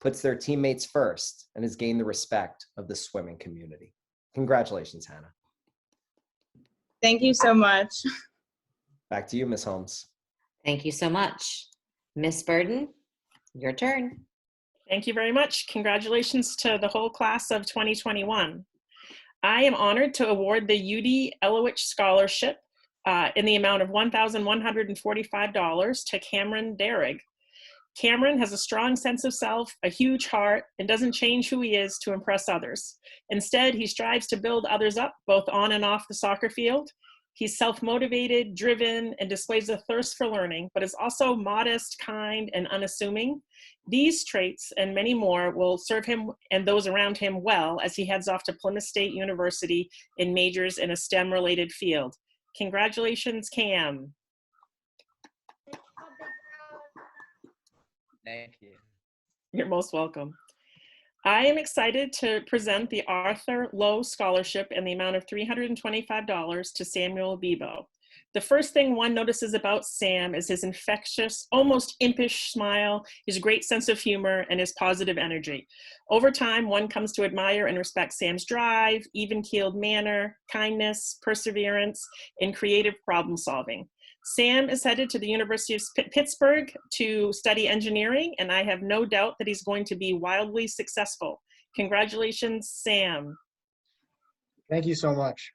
puts their teammates first, and has gained the respect of the swimming community. Congratulations, Hannah. Thank you so much. Back to you, Ms. Holmes. Thank you so much. Miss Burden, your turn. Thank you very much. Congratulations to the whole class of 2021. I am honored to award the UD Elowich Scholarship in the amount of $1,145 to Cameron Derrig. Cameron has a strong sense of self, a huge heart, and doesn't change who he is to impress others. Instead, he strives to build others up, both on and off the soccer field. He's self-motivated, driven, and displays a thirst for learning, but is also modest, kind, and unassuming. These traits and many more will serve him and those around him well as he heads off to Plymouth State University and majors in a STEM-related field. Congratulations, Cam. Thank you. You're most welcome. I am excited to present the Arthur Lowe Scholarship in the amount of $325 to Samuel Bebo. The first thing one notices about Sam is his infectious, almost impish smile, his great sense of humor, and his positive energy. Over time, one comes to admire and respect Sam's drive, even-keeled manner, kindness, perseverance, and creative problem solving. Sam is headed to the University of Pittsburgh to study engineering, and I have no doubt that he's going to be wildly successful. Congratulations, Sam. Thank you so much.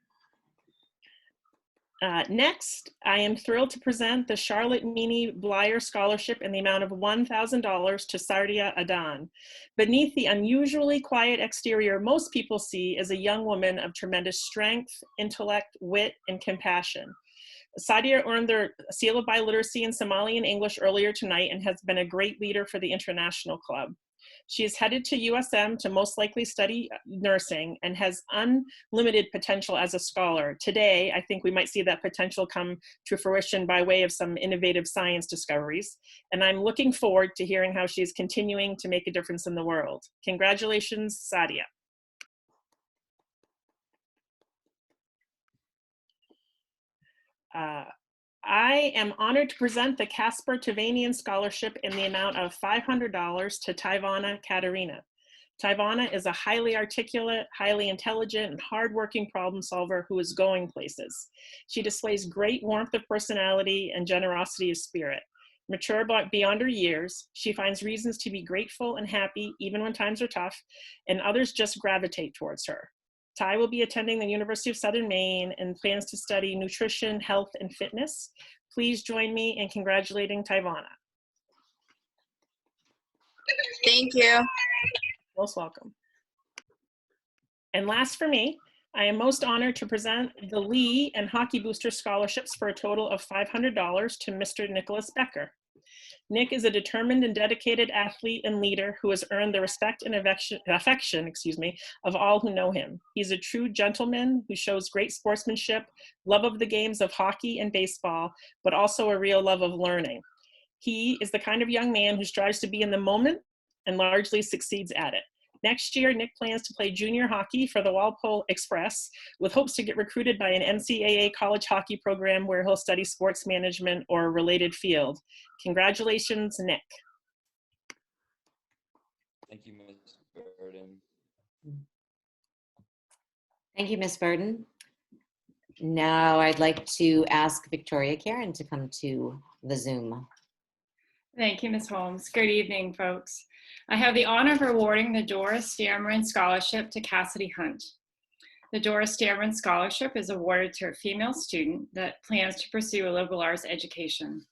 Next, I am thrilled to present the Charlotte Meany Blyer Scholarship in the amount of $1,000 to Sardia Adan. Beneath the unusually quiet exterior most people see is a young woman of tremendous strength, intellect, wit, and compassion. Sadia earned their seal of biliteracy in Somali and English earlier tonight and has been a great leader for the International Club. She is headed to USM to most likely study nursing and has unlimited potential as a scholar. Today, I think we might see that potential come to fruition by way of some innovative science discoveries. And I'm looking forward to hearing how she's continuing to make a difference in the world. Congratulations, Sadia. I am honored to present the Casper Tavanian Scholarship in the amount of $500 to Tyvana Katerina. Tyvana is a highly articulate, highly intelligent, and hardworking problem solver who is going places. She displays great warmth of personality and generosity of spirit. Mature beyond her years, she finds reasons to be grateful and happy even when times are tough, and others just gravitate towards her. Ty will be attending the University of Southern Maine and plans to study nutrition, health, and fitness. Please join me in congratulating Tyvana. Thank you. Most welcome. And last for me, I am most honored to present the Lee and Hockey Booster Scholarships for a total of $500 to Mr. Nicholas Becker. Nick is a determined and dedicated athlete and leader who has earned the respect and affection of all who know him. He's a true gentleman who shows great sportsmanship, love of the games of hockey and baseball, but also a real love of learning. He is the kind of young man who strives to be in the moment and largely succeeds at it. Next year, Nick plans to play junior hockey for the Walpole Express with hopes to get recruited by an NCAA college hockey program where he'll study sports management or a related field. Congratulations, Nick. Thank you, Ms. Burden. Thank you, Ms. Burden. Now I'd like to ask Victoria Karen to come to the Zoom. Thank you, Ms. Holmes. Good evening, folks. I have the honor of awarding the Doris Dameron Scholarship to Cassidy Hunt. The Doris Dameron Scholarship is awarded to a female student that plans to pursue a liberal arts education.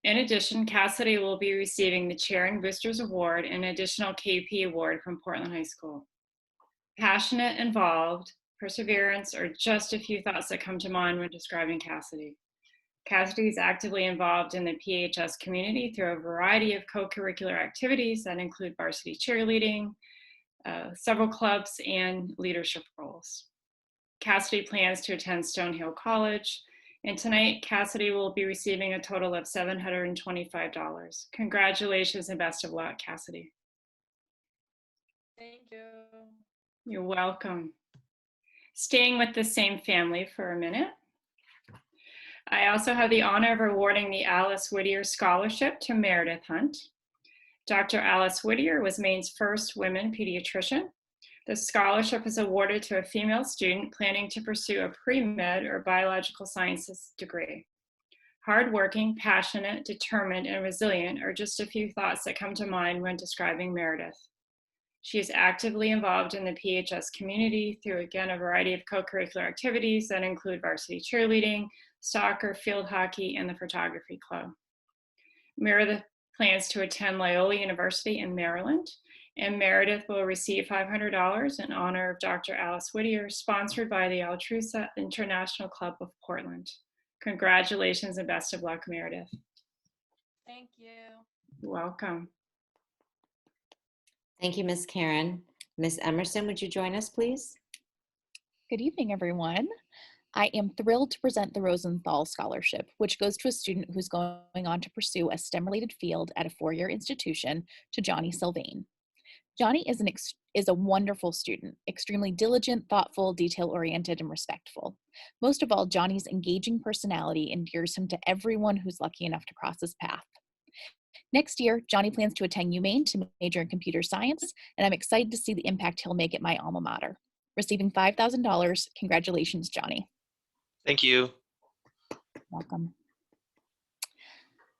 In addition, Cassidy will be receiving the Charing Boosters Award and an additional KP Award from Portland High School. Passionate, involved, perseverance are just a few thoughts that come to mind when describing Cassidy. Cassidy is actively involved in the PHS community through a variety of co-curricular activities that include varsity cheerleading, several clubs, and leadership roles. Cassidy plans to attend Stonehill College, and tonight Cassidy will be receiving a total of $725. Congratulations and best of luck, Cassidy. Thank you. You're welcome. Staying with the same family for a minute. I also have the honor of awarding the Alice Whittier Scholarship to Meredith Hunt. Dr. Alice Whittier was Maine's first women pediatrician. The scholarship is awarded to a female student planning to pursue a pre-med or biological sciences degree. Hardworking, passionate, determined, and resilient are just a few thoughts that come to mind when describing Meredith. She is actively involved in the PHS community through, again, a variety of co-curricular activities that include varsity cheerleading, soccer, field hockey, and the photography club. Meredith plans to attend Loyola University in Maryland, and Meredith will receive $500 in honor of Dr. Alice Whittier, sponsored by the Altrusa International Club of Portland. Congratulations and best of luck, Meredith. Thank you. You're welcome. Thank you, Ms. Karen. Ms. Emerson, would you join us, please? Good evening, everyone. I am thrilled to present the Rosenthal Scholarship, which goes to a student who's going on to pursue a STEM-related field at a four-year institution, to Johnny Sylvain. Johnny is a wonderful student, extremely diligent, thoughtful, detail-oriented, and respectful. Most of all, Johnny's engaging personality endears him to everyone who's lucky enough to cross his path. Next year, Johnny plans to attend UMaine to major in computer science, and I'm excited to see the impact he'll make at my alma mater. Receiving $5,000, congratulations, Johnny. Thank you. Welcome.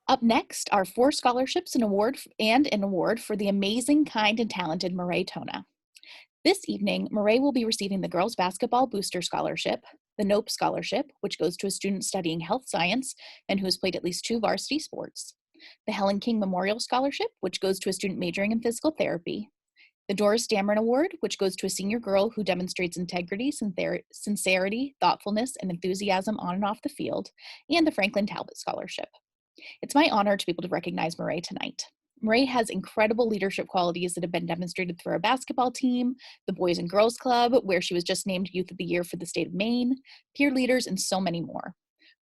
Up next are 4 scholarships and an award for the amazing, kind, and talented Murray Tona. This evening, Murray will be receiving the Girls Basketball Booster Scholarship, the Nope Scholarship, which goes to a student studying health science and who has played at least 2 varsity sports, the Helen King Memorial Scholarship, which goes to a student majoring in physical therapy, the Doris Dameron Award, which goes to a senior girl who demonstrates integrity, sincerity, thoughtfulness, and enthusiasm on and off the field, and the Franklin Talbot Scholarship. It's my honor to be able to recognize Murray tonight. Murray has incredible leadership qualities that have been demonstrated through our basketball team, the Boys and Girls Club, where she was just named Youth of the Year for the state of Maine, peer leaders, and so many more.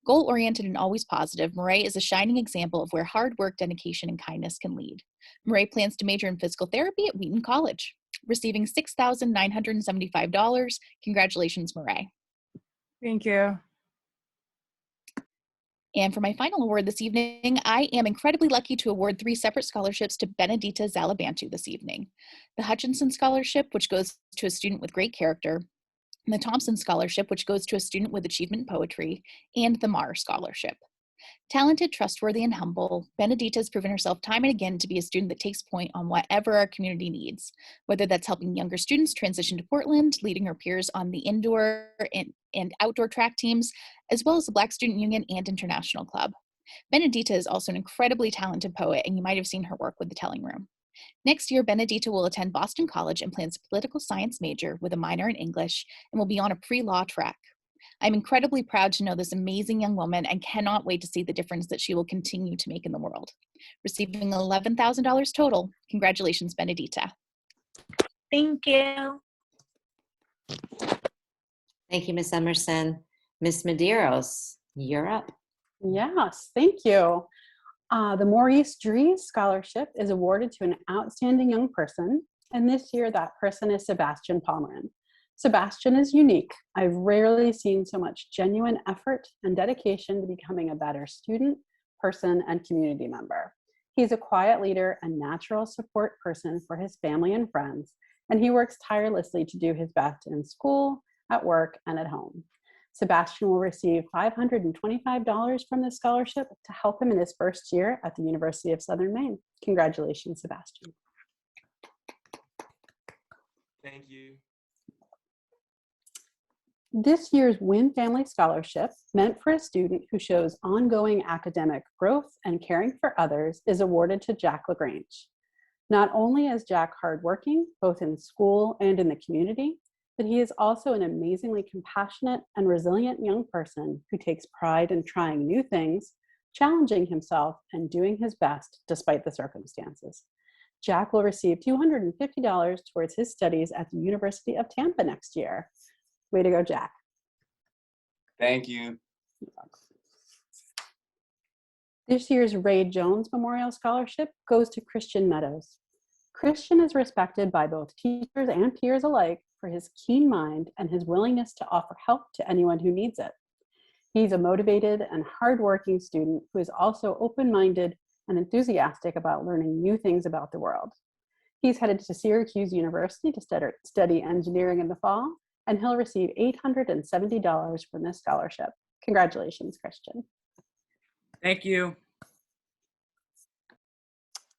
Goal-oriented and always positive, Murray is a shining example of where hard work, dedication, and kindness can lead. Murray plans to major in physical therapy at Wheaton College, receiving $6,975. Congratulations, Murray. Thank you. And for my final award this evening, I am incredibly lucky to award 3 separate scholarships to Benedita Zalabantu this evening. The Hutchinson Scholarship, which goes to a student with great character, and the Thompson Scholarship, which goes to a student with achievement in poetry, and the Marr Scholarship. Talented, trustworthy, and humble, Benedita has proven herself time and again to be a student that takes point on whatever our community needs, whether that's helping younger students transition to Portland, leading her peers on the indoor and outdoor track teams, as well as the Black Student Union and International Club. Benedita is also an incredibly talented poet, and you might have seen her work with the Telling Room. Next year, Benedita will attend Boston College and plans a political science major with a minor in English and will be on a pre-law track. I'm incredibly proud to know this amazing young woman and cannot wait to see the difference that she will continue to make in the world. Receiving $11,000 total, congratulations, Benedita. Thank you. Thank you, Ms. Emerson. Ms. Medeiros, you're up. Yes, thank you. The Maurice Dries Scholarship is awarded to an outstanding young person, and this year that person is Sebastian Palmerin. Sebastian is unique. I've rarely seen so much genuine effort and dedication to becoming a better student, person, and community member. He's a quiet leader and natural support person for his family and friends, and he works tirelessly to do his best in school, at work, and at home. Sebastian will receive $525 from this scholarship to help him in his first year at the University of Southern Maine. Congratulations, Sebastian. Thank you. This year's Wynn Family Scholarship, meant for a student who shows ongoing academic growth and caring for others, is awarded to Jack LaGrange. Not only is Jack hardworking, both in school and in the community, but he is also an amazingly compassionate and resilient young person who takes pride in trying new things, challenging himself, and doing his best despite the circumstances. Jack will receive $250 towards his studies at the University of Tampa next year. Way to go, Jack. Thank you. This year's Ray Jones Memorial Scholarship goes to Christian Meadows. Christian is respected by both teachers and peers alike for his keen mind and his willingness to offer help to anyone who needs it. He's a motivated and hardworking student who is also open-minded and enthusiastic about learning new things about the world. He's headed to Syracuse University to study engineering in the fall, and he'll receive $870 from this scholarship. Congratulations, Christian. Thank you.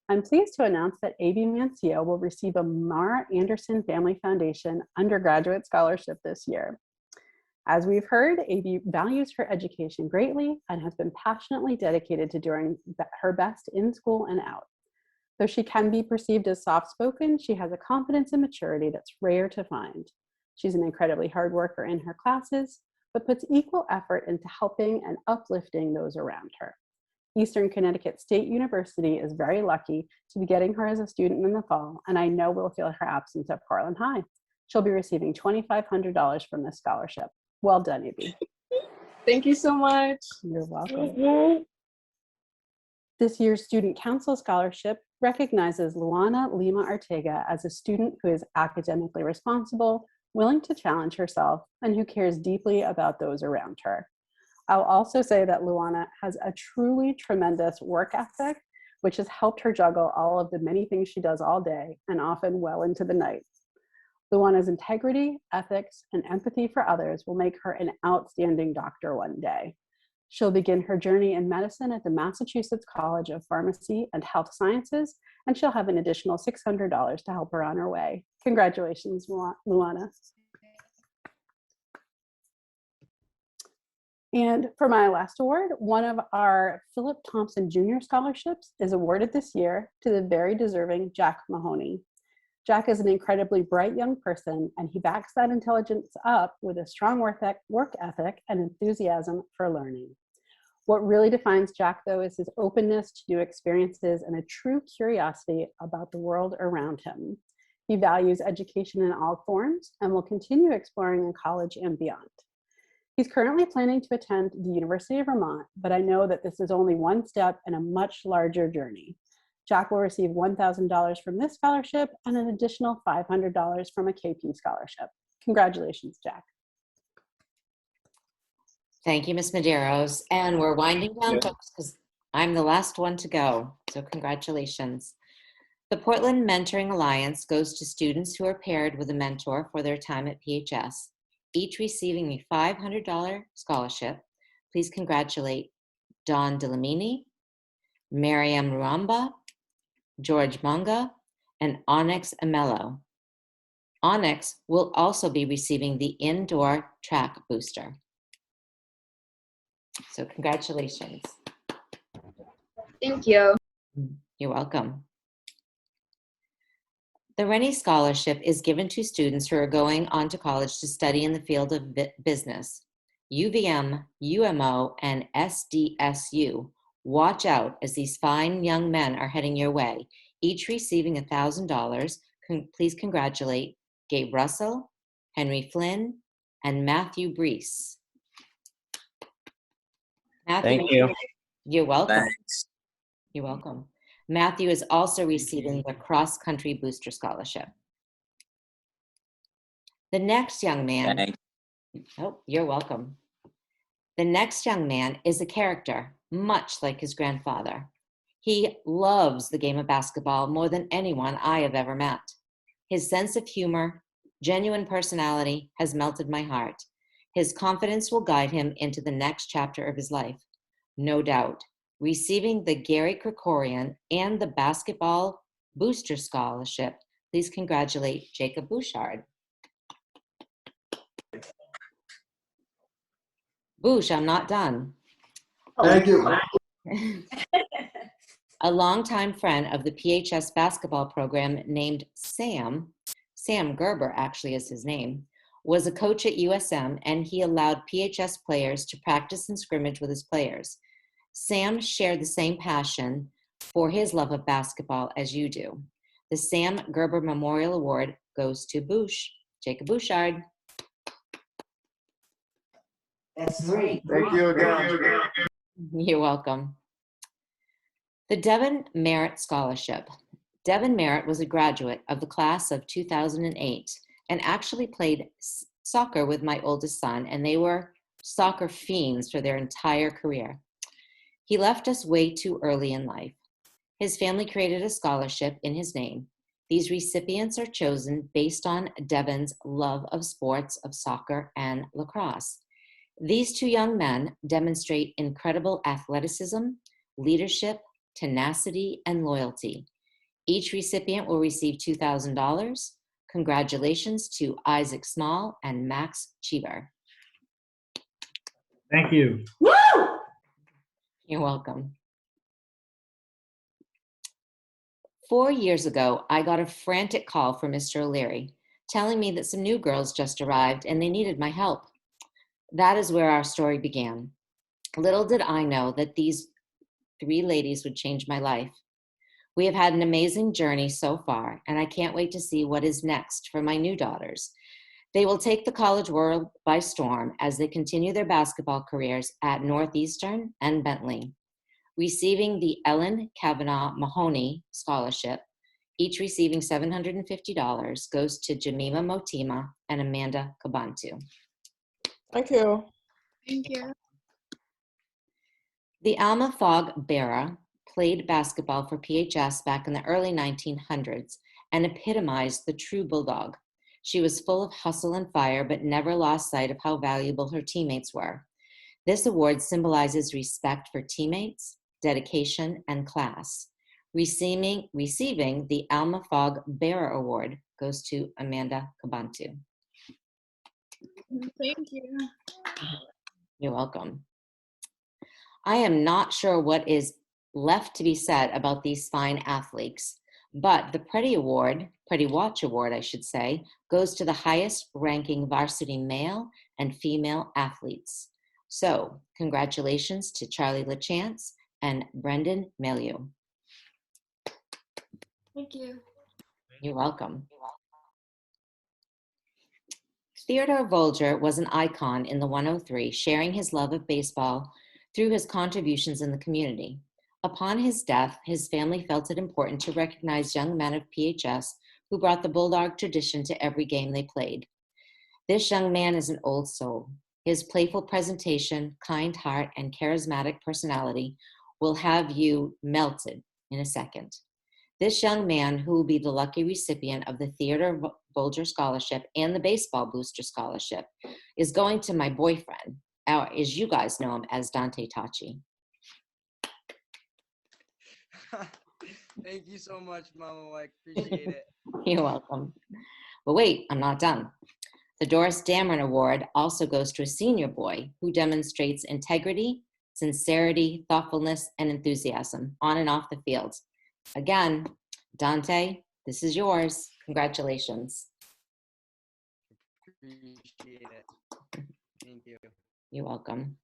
I'm pleased to announce that A.B. Mancio will receive a Mara Anderson Family Foundation undergraduate scholarship this year. As we've heard, A.B. values her education greatly and has been passionately dedicated to doing her best in school and out. Though she can be perceived as soft-spoken, she has a confidence and maturity that's rare to find. She's an incredibly hard worker in her classes, but puts equal effort into helping and uplifting those around her. Eastern Connecticut State University is very lucky to be getting her as a student in the fall, and I know we'll feel her absence at Portland High. She'll be receiving $2,500 from this scholarship. Well done, A.B. Thank you so much. You're welcome. This year's Student Council Scholarship recognizes Luana Lima Ortega as a student who is academically responsible, willing to challenge herself, and who cares deeply about those around her. I'll also say that Luana has a truly tremendous work ethic, which has helped her juggle all of the many things she does all day and often well into the night. Luana's integrity, ethics, and empathy for others will make her an outstanding doctor one day. She'll begin her journey in medicine at the Massachusetts College of Pharmacy and Health Sciences, and she'll have an additional $600 to help her on her way. Congratulations, Luana. And for my last award, one of our Philip Thompson Jr. scholarships is awarded this year to the very deserving Jack Mahoney. Jack is an incredibly bright young person, and he backs that intelligence up with a strong work ethic and enthusiasm for learning. What really defines Jack, though, is his openness to new experiences and a true curiosity about the world around him. He values education in all forms and will continue exploring in college and beyond. He's currently planning to attend the University of Vermont, but I know that this is only one step in a much larger journey. Jack will receive $1,000 from this scholarship and an additional $500 from a KP scholarship. Congratulations, Jack. Thank you, Ms. Medeiros. And we're winding down, folks, because I'm the last one to go. So congratulations. The Portland Mentoring Alliance goes to students who are paired with a mentor for their time at PHS, each receiving a $500 scholarship. Please congratulate Dawn Delamini, Mariam Ruamba, George Manga, and Onyx Amello. Onyx will also be receiving the indoor track booster. So congratulations. Thank you. You're welcome. The Rennie Scholarship is given to students who are going on to college to study in the field of business. UVM, UMO, and SDSU. Watch out as these fine young men are heading your way, each receiving $1,000. Please congratulate Gabe Russell, Henry Flynn, and Matthew Brees. Matthew, Thank you. You're welcome. Thanks. You're welcome. Matthew is also receiving the Cross Country Booster Scholarship. The next young man, Thanks. oh, you're welcome. The next young man is a character, much like his grandfather. He loves the game of basketball more than anyone I have ever met. His sense of humor, genuine personality has melted my heart. His confidence will guide him into the next chapter of his life. No doubt, receiving the Gary Krikorian and the Basketball Booster Scholarship, please congratulate Jacob Bouchard. Bouch, I'm not done. Thank you. A longtime friend of the PHS basketball program named Sam Gerber actually is his name, was a coach at USM, and he allowed PHS players to practice and scrimmage with his players. Sam shared the same passion for his love of basketball as you do. The Sam Gerber Memorial Award goes to Bouch, Jacob Bouchard. That's great. Thank you again. You're welcome. The Devin Merritt Scholarship. Devin Merritt was a graduate of the class of 2008 and actually played soccer with my oldest son, and they were soccer fiends for their entire career. He left us way too early in life. His family created a scholarship in his name. These recipients are chosen based on Devin's love of sports, of soccer and lacrosse. These two young men demonstrate incredible athleticism, leadership, tenacity, and loyalty. Each recipient will receive $2,000. Congratulations to Isaac Small and Max Cheever. Thank you. Woo! You're welcome. 4 years ago, I got a frantic call from Mr. O'Leary telling me that some new girls just arrived and they needed my help. That is where our story began. Little did I know that these 3 ladies would change my life. We have had an amazing journey so far, and I can't wait to see what is next for my new daughters. They will take the college world by storm as they continue their basketball careers at Northeastern and Bentley. Receiving the Ellen Kavanaugh Mahoney Scholarship, each receiving $750, goes to Jemima Motima and Amanda Kabantu. Thank you. Thank you. The Alma Fogg Berra played basketball for PHS back in the early 1900s and epitomized the true bulldog. She was full of hustle and fire, but never lost sight of how valuable her teammates were. This award symbolizes respect for teammates, dedication, and class. Receiving the Alma Fogg Berra Award goes to Amanda Kabantu. Thank you. You're welcome. I am not sure what is left to be said about these fine athletes, but the Pretty Watch Award, I should say, goes to the highest ranking varsity male and female athletes. So congratulations to Charlie LaChance and Brendan Melieu. Thank you. You're welcome. Theodore Volger was an icon in the 103, sharing his love of baseball through his contributions in the community. Upon his death, his family felt it important to recognize young men of PHS who brought the Bulldog tradition to every game they played. This young man is an old soul. His playful presentation, kind heart, and charismatic personality will have you melted in a second. This young man, who will be the lucky recipient of the Theodore Volger Scholarship and the Baseball Booster Scholarship, is going to my boyfriend, or as you guys know him as Dante Tachi. Thank you so much, Mama Mike. Appreciate it. You're welcome. But wait, I'm not done. The Doris Dameron Award also goes to a senior boy who demonstrates integrity, sincerity, thoughtfulness, and enthusiasm on and off the field. Again, Dante, this is yours. Congratulations. Appreciate it. Thank you. You're welcome.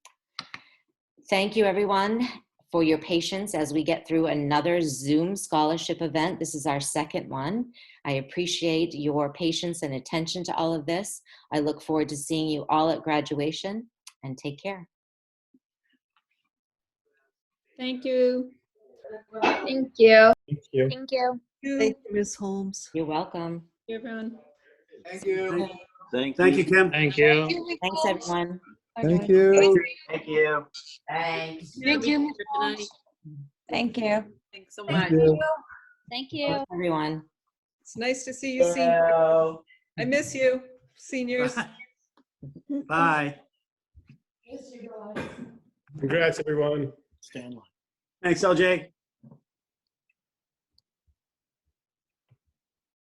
Thank you, everyone, for your patience as we get through another Zoom scholarship event. This is our second one. I appreciate your patience and attention to all of this. I look forward to seeing you all at graduation, and take care. Thank you. Thank you. Thank you. Thank you. Thank you, Ms. Holmes. You're welcome. Thank you, everyone. Thank you. Thank you, Kim. Thank you. Thanks, everyone. Thank you. Thank you. Thanks. Thank you, Ms. Holmes. Thank you. Thanks so Thank much. you. Thank you. Thanks, everyone. It's nice to see you, seniors. I miss you, seniors. Bye. Congrats, everyone. Thanks, LJ.